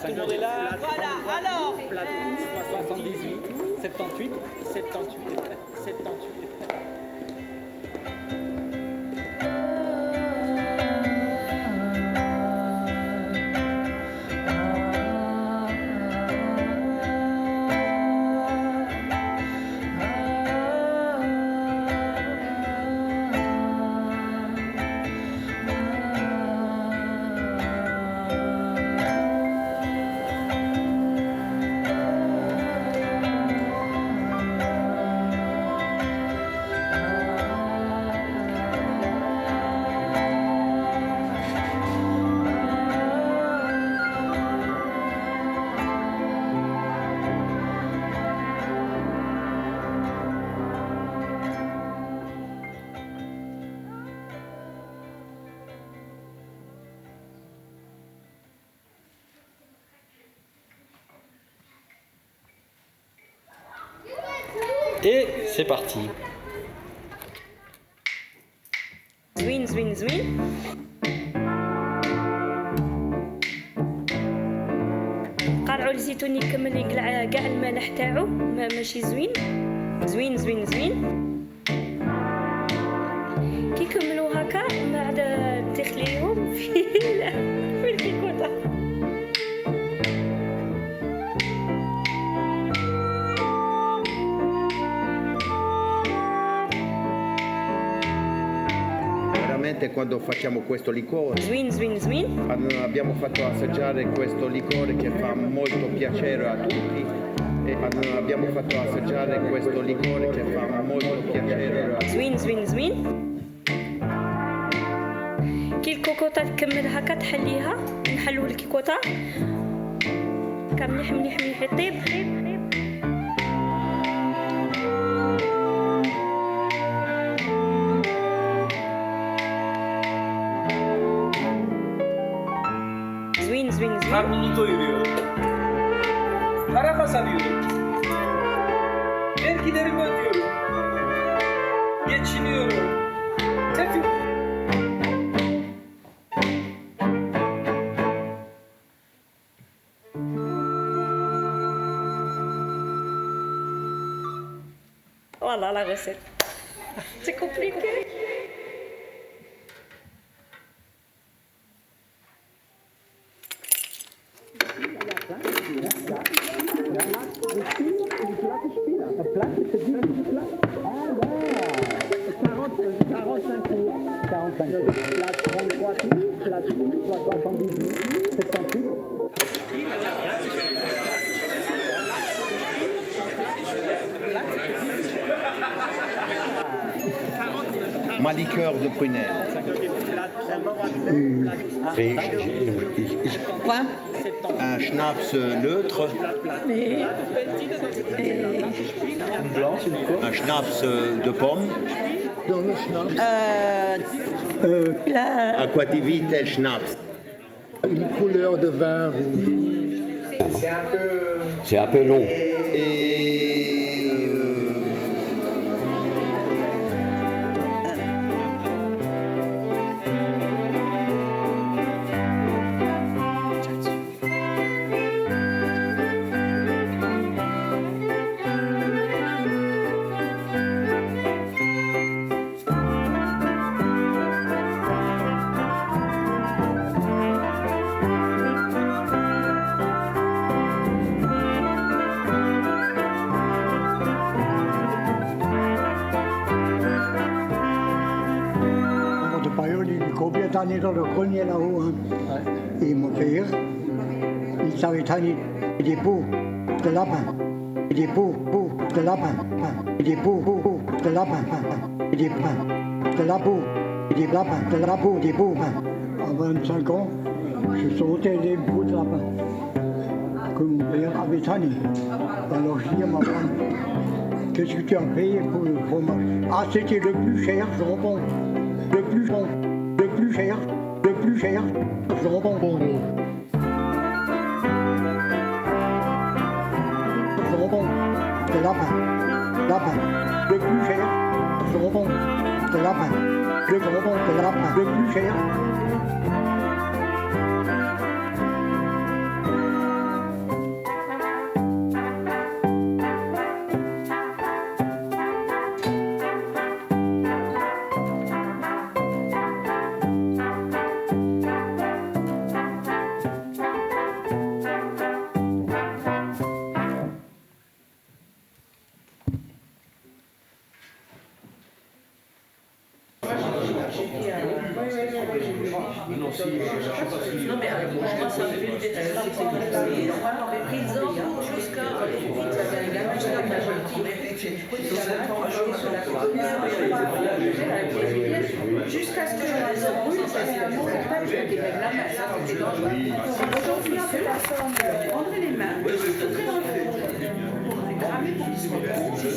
Tout le monde est là. Voilà, alors. 78, 78, 78, 78. Et c'est parti. Zwin, zwin, zwin. طلعوا الزيتون يكمل يقلع كاع الملح تاعو ماشي زوين زوين زوين زوين. كي يكملوا هكا من بعد تخليهم في الكيكوطه. Quando facciamo questo liquore Zwin, zwin, zwin. abbiamo fatto assaggiare questo liquore che fa molto piacere a tutti e abbiamo fatto assaggiare questo liquore che fa molto piacere a tutti. زوين زوين زوين. كي الكوكوطه تكمل هكا تحليها نحلو الكيكوطه كان مليح مليح مليح يطيب. Karnını doyuruyor. Para kazanıyorum. Vergilerimi ödüyorum. Geçiniyorum. Hepim. Voilà la recette. C'est compliqué. Ma liqueur de prunelle. Un schnapps neutre. Un schnapps de pomme. Aquativite schnapps. Une couleur de vin rouge. C'est un peu long. Dans le grenier là-haut, hein. Et mon père, il savait tanner des pots de lapin, et des pots de lapin, et des pots de lapin, et des pains de la peau, et des lapins de la peau, des pots. À 25 ans, je sautais des pots de lapin que mon père avait tanné. Alors je dis à ma femme, qu'est-ce que tu as payé pour le fromage? Ah, c'était le plus cher, je réponds. Le plus cher. Le plus cher, je réponds. Je réponds, de lapin, le plus cher, je réponds, de lapin, je réponds, de lapin, le plus cher. Jusqu'à ce que je les brûle, parce qu'à mon époque, j'avais de la masse, c'était dangereux. Aujourd'hui, cette personne rendrait les mains, très dans le feu, pour les cramer pour qu'ils soient bons. C'est des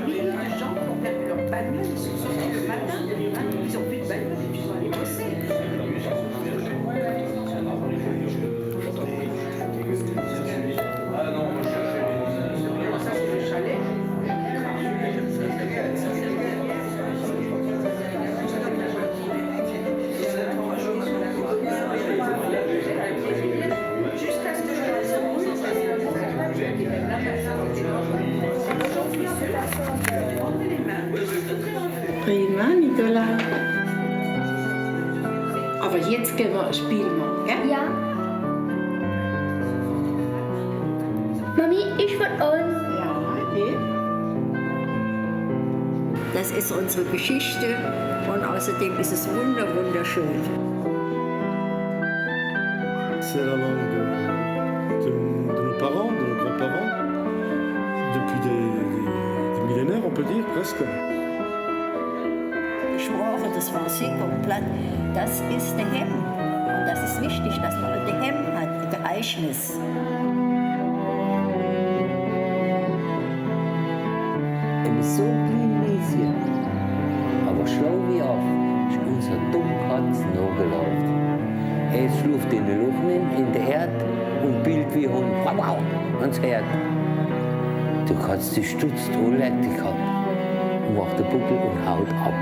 milliers de gens qui ont perdu leur bagnole, ils sont sortis le matin, ils ont plus de bagnole et puis ils sont allés bosser. Jetzt gehen wir, spielen wir, gell? Ja. Mami, ich will uns. Das ist unsere Geschichte und außerdem ist es wunderschön. C'est la langue de nos parents, de nos grands-parents, depuis des millénaires, on peut dire, presque. Die Sprache, das war sicher platt, das ist der Hemm. Und das ist wichtig, dass man den Hemm hat, der Eichnis. Im so kleinen Lieschen, aber schlau wie auch, ist unser Dummkatz nachgelaufen. Er schluft in die Luft in der Erde und bildet wie Hund. Wow, ans Herd. Du kannst die stutzt unlettig ab, macht den Buckel und haut ab.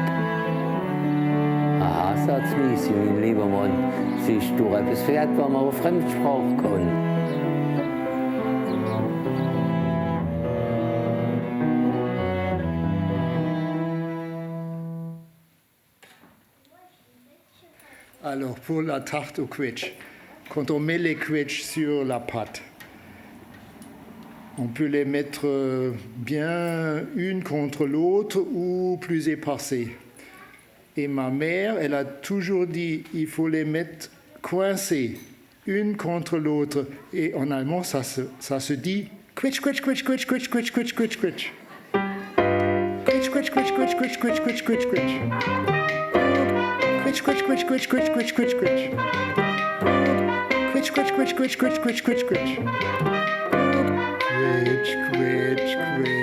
Aha, sagt Lieschen, mein lieber Mann, siehst du etwas Pferd, was man auf Fremdsprache kann. Alors, pour la tarte aux quetch, quand on met les quetch sur la pâte, on peut les mettre bien une contre l'autre ou plus éparcées. Et ma mère, elle a toujours dit il faut les mettre coincées, une contre l'autre. Et en allemand, ça se dit quetch, quetch, quetch, quetch, quetch, quetch, quetch, quetch, quetch. Quetch, quetch, quetch, quetch, quetch, quetch, quetch, quetch, quetch. Quetch, quetch, quetch, quetch, quetch, quetch, quetch, quetch. Quetch, quetch, quetch, quetch, quetch, quetch, quetch, quetch. Quetch, quetch, quetch, quetch, quetch,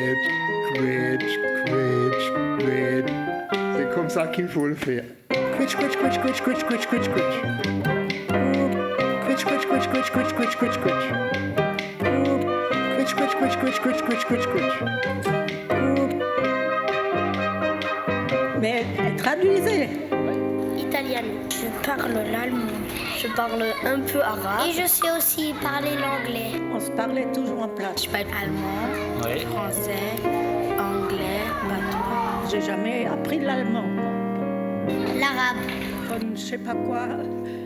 quetch. C'est comme ça qu'il faut le faire. Quetch, quetch, quetch, quetch, quetch, quetch, quetch, quetch. Quetch, quetch, quetch, quetch, quetch, quetch, quetch, quetch. Quetch, quetch, quetch, quetch, quetch, quetch, quetch, quetch. Mais traduisez. Italienne. Je parle l'allemand. Je parle un peu arabe. Et je sais aussi parler l'anglais. On se parlait toujours en plat. Je parle allemand, français, anglais, patois. J'ai jamais appris l'allemand. L'arabe. Comme je sais pas quoi.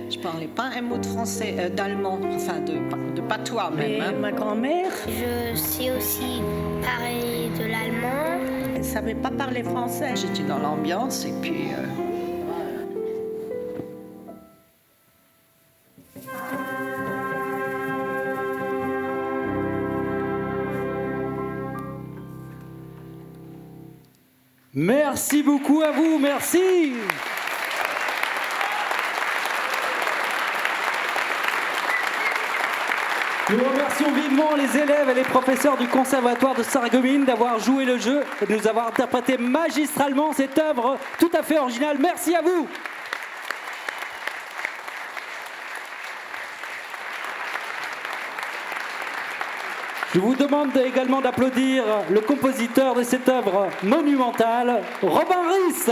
Je parlais pas un mot de français, d'allemand, enfin de patois même. Mais ma grand-mère. Je sais aussi parler de l'allemand. Elle ne savait pas parler français. J'étais dans l'ambiance et puis... Merci beaucoup à vous, merci. Nous remercions vivement les élèves et les professeurs du Conservatoire de Sarreguemines d'avoir joué le jeu et de nous avoir interprété magistralement cette œuvre tout à fait originale. Merci à vous. Je vous demande également d'applaudir le compositeur de cette œuvre monumentale, Robin Ries.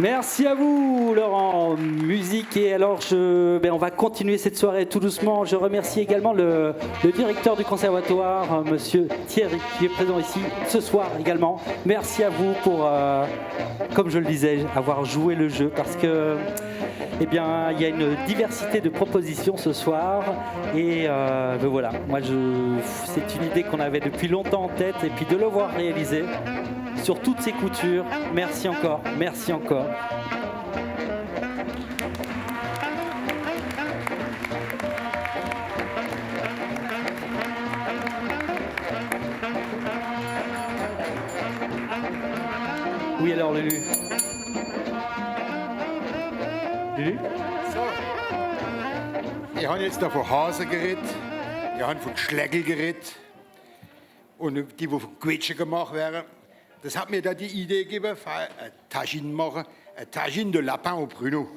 Merci à vous, Laurent. Musique. Et alors, on va continuer cette soirée tout doucement. Je remercie également le directeur du conservatoire, monsieur Thierry, qui est présent ici ce soir également. Merci à vous pour, comme je le disais, avoir joué le jeu, parce que, eh bien, il y a une diversité de propositions ce soir. Et voilà, moi, c'est une idée qu'on avait depuis longtemps en tête, et puis de le voir réaliser sur toutes ces coutures. Merci encore, merci encore. Oui, alors Lulu. Lulu? Ich habe jetzt da von Hasen geredet, ich habe von Schlägel geredet und die von Quetschen gemacht werden. Das hat mir da die Idee gegeben, eine Tagine machen, eine Tagine de Lapin au Pruneau.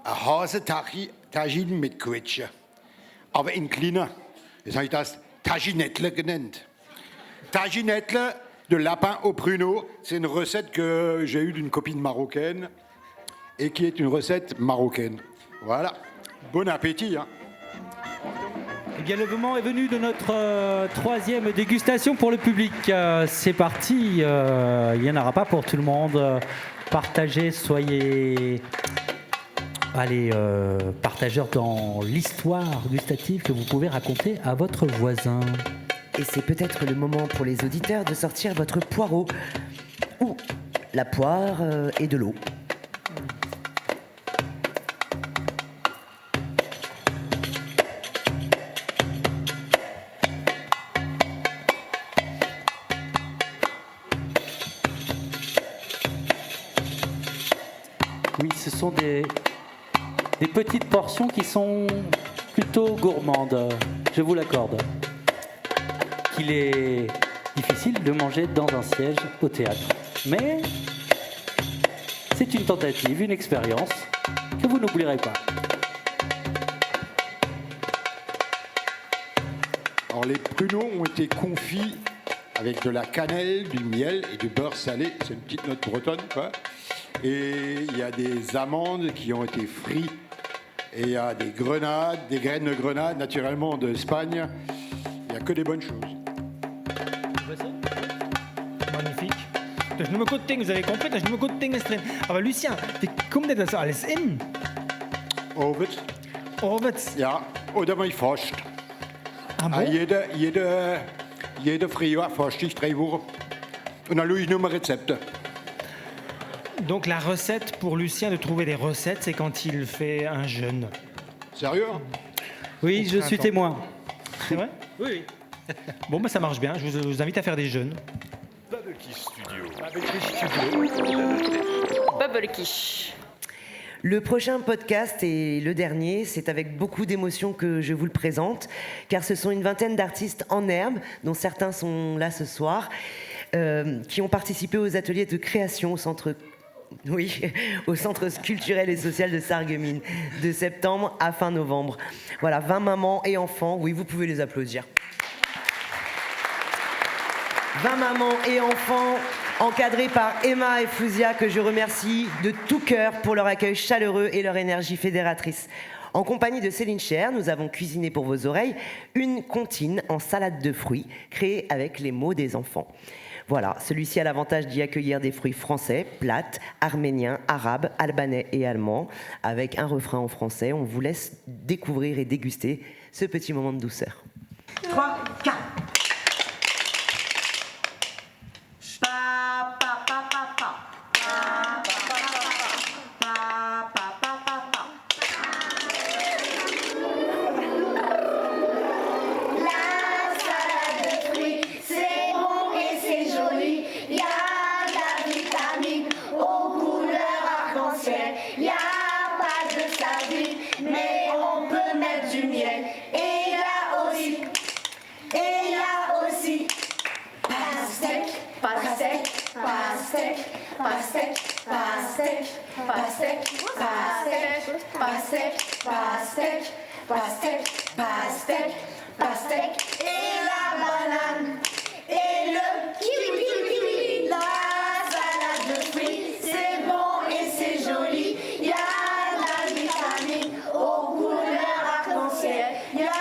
Eine Hasentagine mit Quetschen, aber in kleiner. Jetzt habe ich das Taginettle genannt. Taginettle de Lapin au Pruneau, c'est une recette que j'ai eue d'une copine marocaine et qui est une recette marocaine. Voilà. Bon appétit, hein. Eh bien, le moment est venu de notre troisième dégustation pour le public. C'est parti. Il n'y en aura pas pour tout le monde. Partagez, soyez... Allez, partageurs dans l'histoire gustative que vous pouvez raconter à votre voisin. Et c'est peut-être le moment pour les auditeurs de sortir votre poireau ou la poire et de l'eau. Oui, ce sont des petites portions qui sont plutôt gourmandes, je vous l'accorde. Qu'il est difficile de manger dans un siège au théâtre. Mais c'est une tentative, une expérience que vous n'oublierez pas. Alors les pruneaux ont été confits avec de la cannelle, du miel et du beurre salé. C'est une petite note bretonne, quoi. Et il y a des amandes qui ont été frites. Et il y a des grenades, des graines de grenade, naturellement d'Espagne. Il n'y a que des bonnes choses. Magnifique. Das ist nur mal gut Ding, vous avez compris, da ist nur mal gut Dinges drin. Aber Lucien, wie kommt denn das alles in? Oven. Oven? Ja, oder man forscht. Ah bon? Jede Frühjahr forsche ich 3 Wochen. Und dann schaue ich nur Rezepte. Donc la recette pour Lucien de trouver des recettes, c'est quand il fait un jeûne. Sérieux? Oui, je suis témoin. C'est vrai? Oui. Bon, bah ça marche bien, je vous invite à faire des jeûnes. Bubble Quiche Studio. Bubble Quiche. Le prochain podcast et le dernier, c'est avec beaucoup d'émotion que je vous le présente, car ce sont une vingtaine d'artistes en herbe, dont certains sont là ce soir, qui ont participé aux ateliers de création au centre culturel et social de Sarreguemines, de septembre à fin novembre. Voilà, 20 mamans et enfants, oui, vous pouvez les applaudir. 20 mamans et enfants encadrés par Emma et Fouzia, que je remercie de tout cœur pour leur accueil chaleureux et leur énergie fédératrice. En compagnie de Céline Cher, nous avons cuisiné pour vos oreilles une comptine en salade de fruits créée avec les mots des enfants. Voilà, celui-ci a l'avantage d'y accueillir des fruits français, plates, arméniens, arabes, albanais et allemands, avec un refrain en français. On vous laisse découvrir et déguster ce petit moment de douceur. 3, 4. Pastèque et la banane et le kiwi, la salade de fruits, c'est bon et c'est joli. Il y a de la vitamine aux couleurs arc-en-ciel. Il n'y a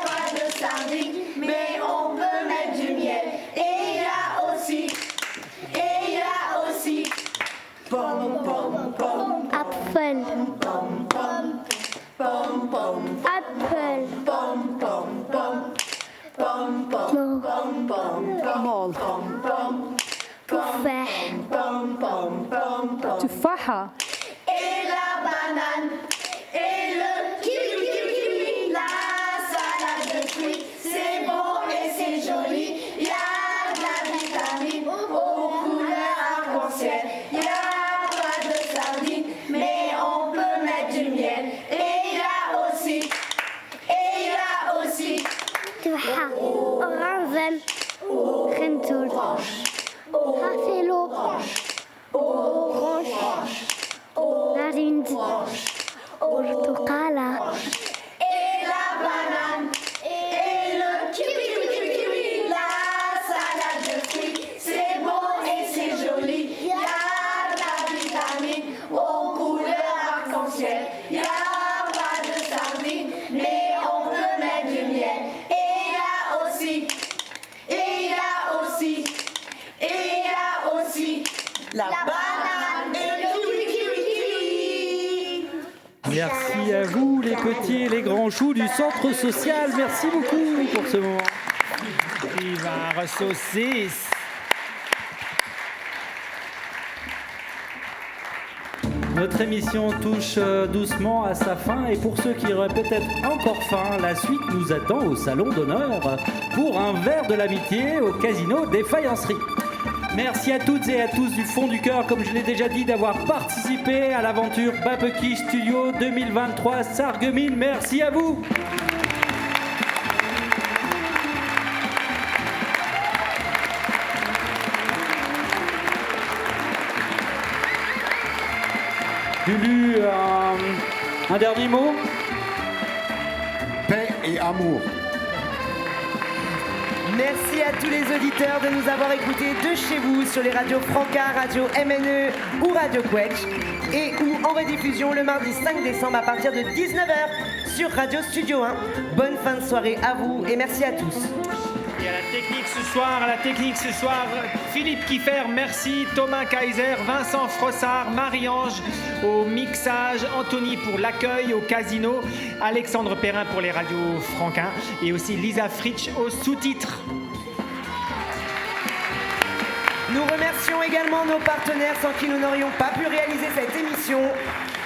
pas de sardines, mais on peut mettre du miel. Et il y a aussi, pom pom pom, Apfel. pom pom pom pom, Apfel. pom pom pom, pom pom pom pom pom pom pom pom pom, تفاحة. et la banane et le kiwi, la salade de fruits, c'est bon et c'est joli. Il y a de la vitamine aux couleurs arc-en-ciel. Il n'y a pas de sardines, mais on peut mettre du miel. Et il y a aussi تفاحة. أورانزل. خنزر. رافيلو. أورانج. نارنج. برتقالة. et la banane et le kiwi, la la banane et le kiwi. Merci à vous, les petits et les grands choux du centre social. Merci beaucoup pour ce moment. Viva saucisse. Notre émission touche doucement à sa fin et pour ceux qui auraient peut-être encore faim, la suite nous attend au salon d'honneur pour un verre de l'amitié au casino des Faïenceries. Merci à toutes et à tous du fond du cœur, comme je l'ai déjà dit, d'avoir participé à l'aventure Babekish Studio 2023 Sarreguemines. Merci à vous. Lulu, un dernier mot? Paix et amour. Merci à tous les auditeurs de nous avoir écoutés de chez vous sur les radios Franca, Radio MNE ou Radio Quetch et ou en rediffusion le mardi 5 décembre à partir de 19h sur Radio Studio 1. Bonne fin de soirée à vous et merci à tous. Et à la technique ce soir, Philippe Kiffer, merci, Thomas Kaiser, Vincent Frossard, Marie-Ange au mixage, Anthony pour l'accueil au casino, Alexandre Perrin pour les radios franquins et aussi Lisa Fritsch aux sous-titres. Nous remercions également nos partenaires sans qui nous n'aurions pas pu réaliser cette émission.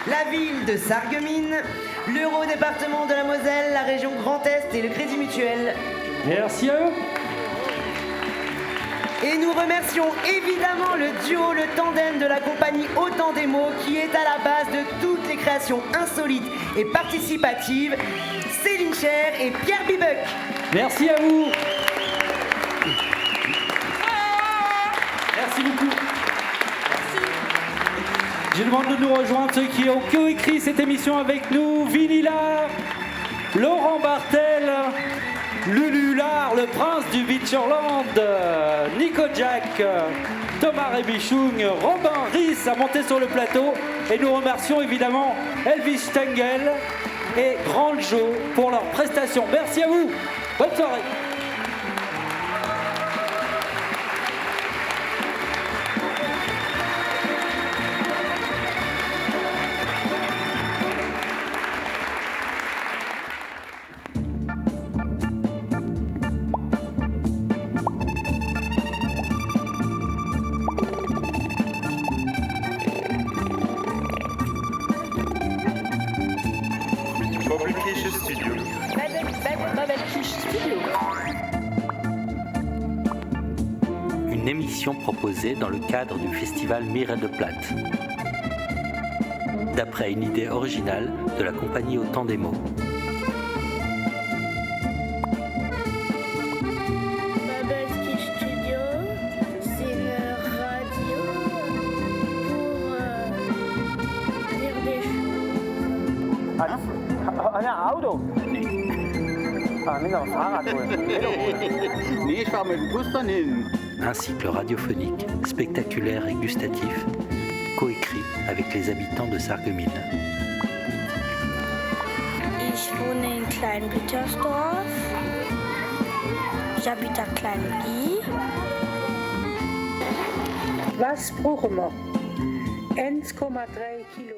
La ville de Sarreguemines, l'Euro-département de la Moselle, la région Grand Est et le Crédit Mutuel. Merci à eux. Et nous remercions évidemment le duo, le tandem de la compagnie Autant des mots qui est à la base de toutes les créations insolites et participatives, Céline Cher et Pierre Bibuck. Merci à vous. Merci beaucoup. Je demande de nous rejoindre ceux qui ont coécrit cette émission avec nous. Vinila, Laurent Bartel, Lulu Lard, le prince du Beacherland, Nico Jack, Thomas Rébichoung, Robin Riss a monté sur le plateau. Et nous remercions évidemment Elvis Stengel et Grand Joe pour leur prestation. Merci à vous. Bonne soirée. Babekish Studio. Babekish Studio. Une émission proposée dans le cadre du festival Mire de Plate, d'après une idée originale de la compagnie Autant des mots. Babekish Studio, c'est une radio pour dire des choses. أنا أعود. Un cycle radiophonique, spectaculaire et gustatif, coécrit avec les habitants de Sarreguemines. Ich wohne in Klein-Blütersdorf. J'habite à Klein-Guy. Was brauchen wir? 1,3 Kilo.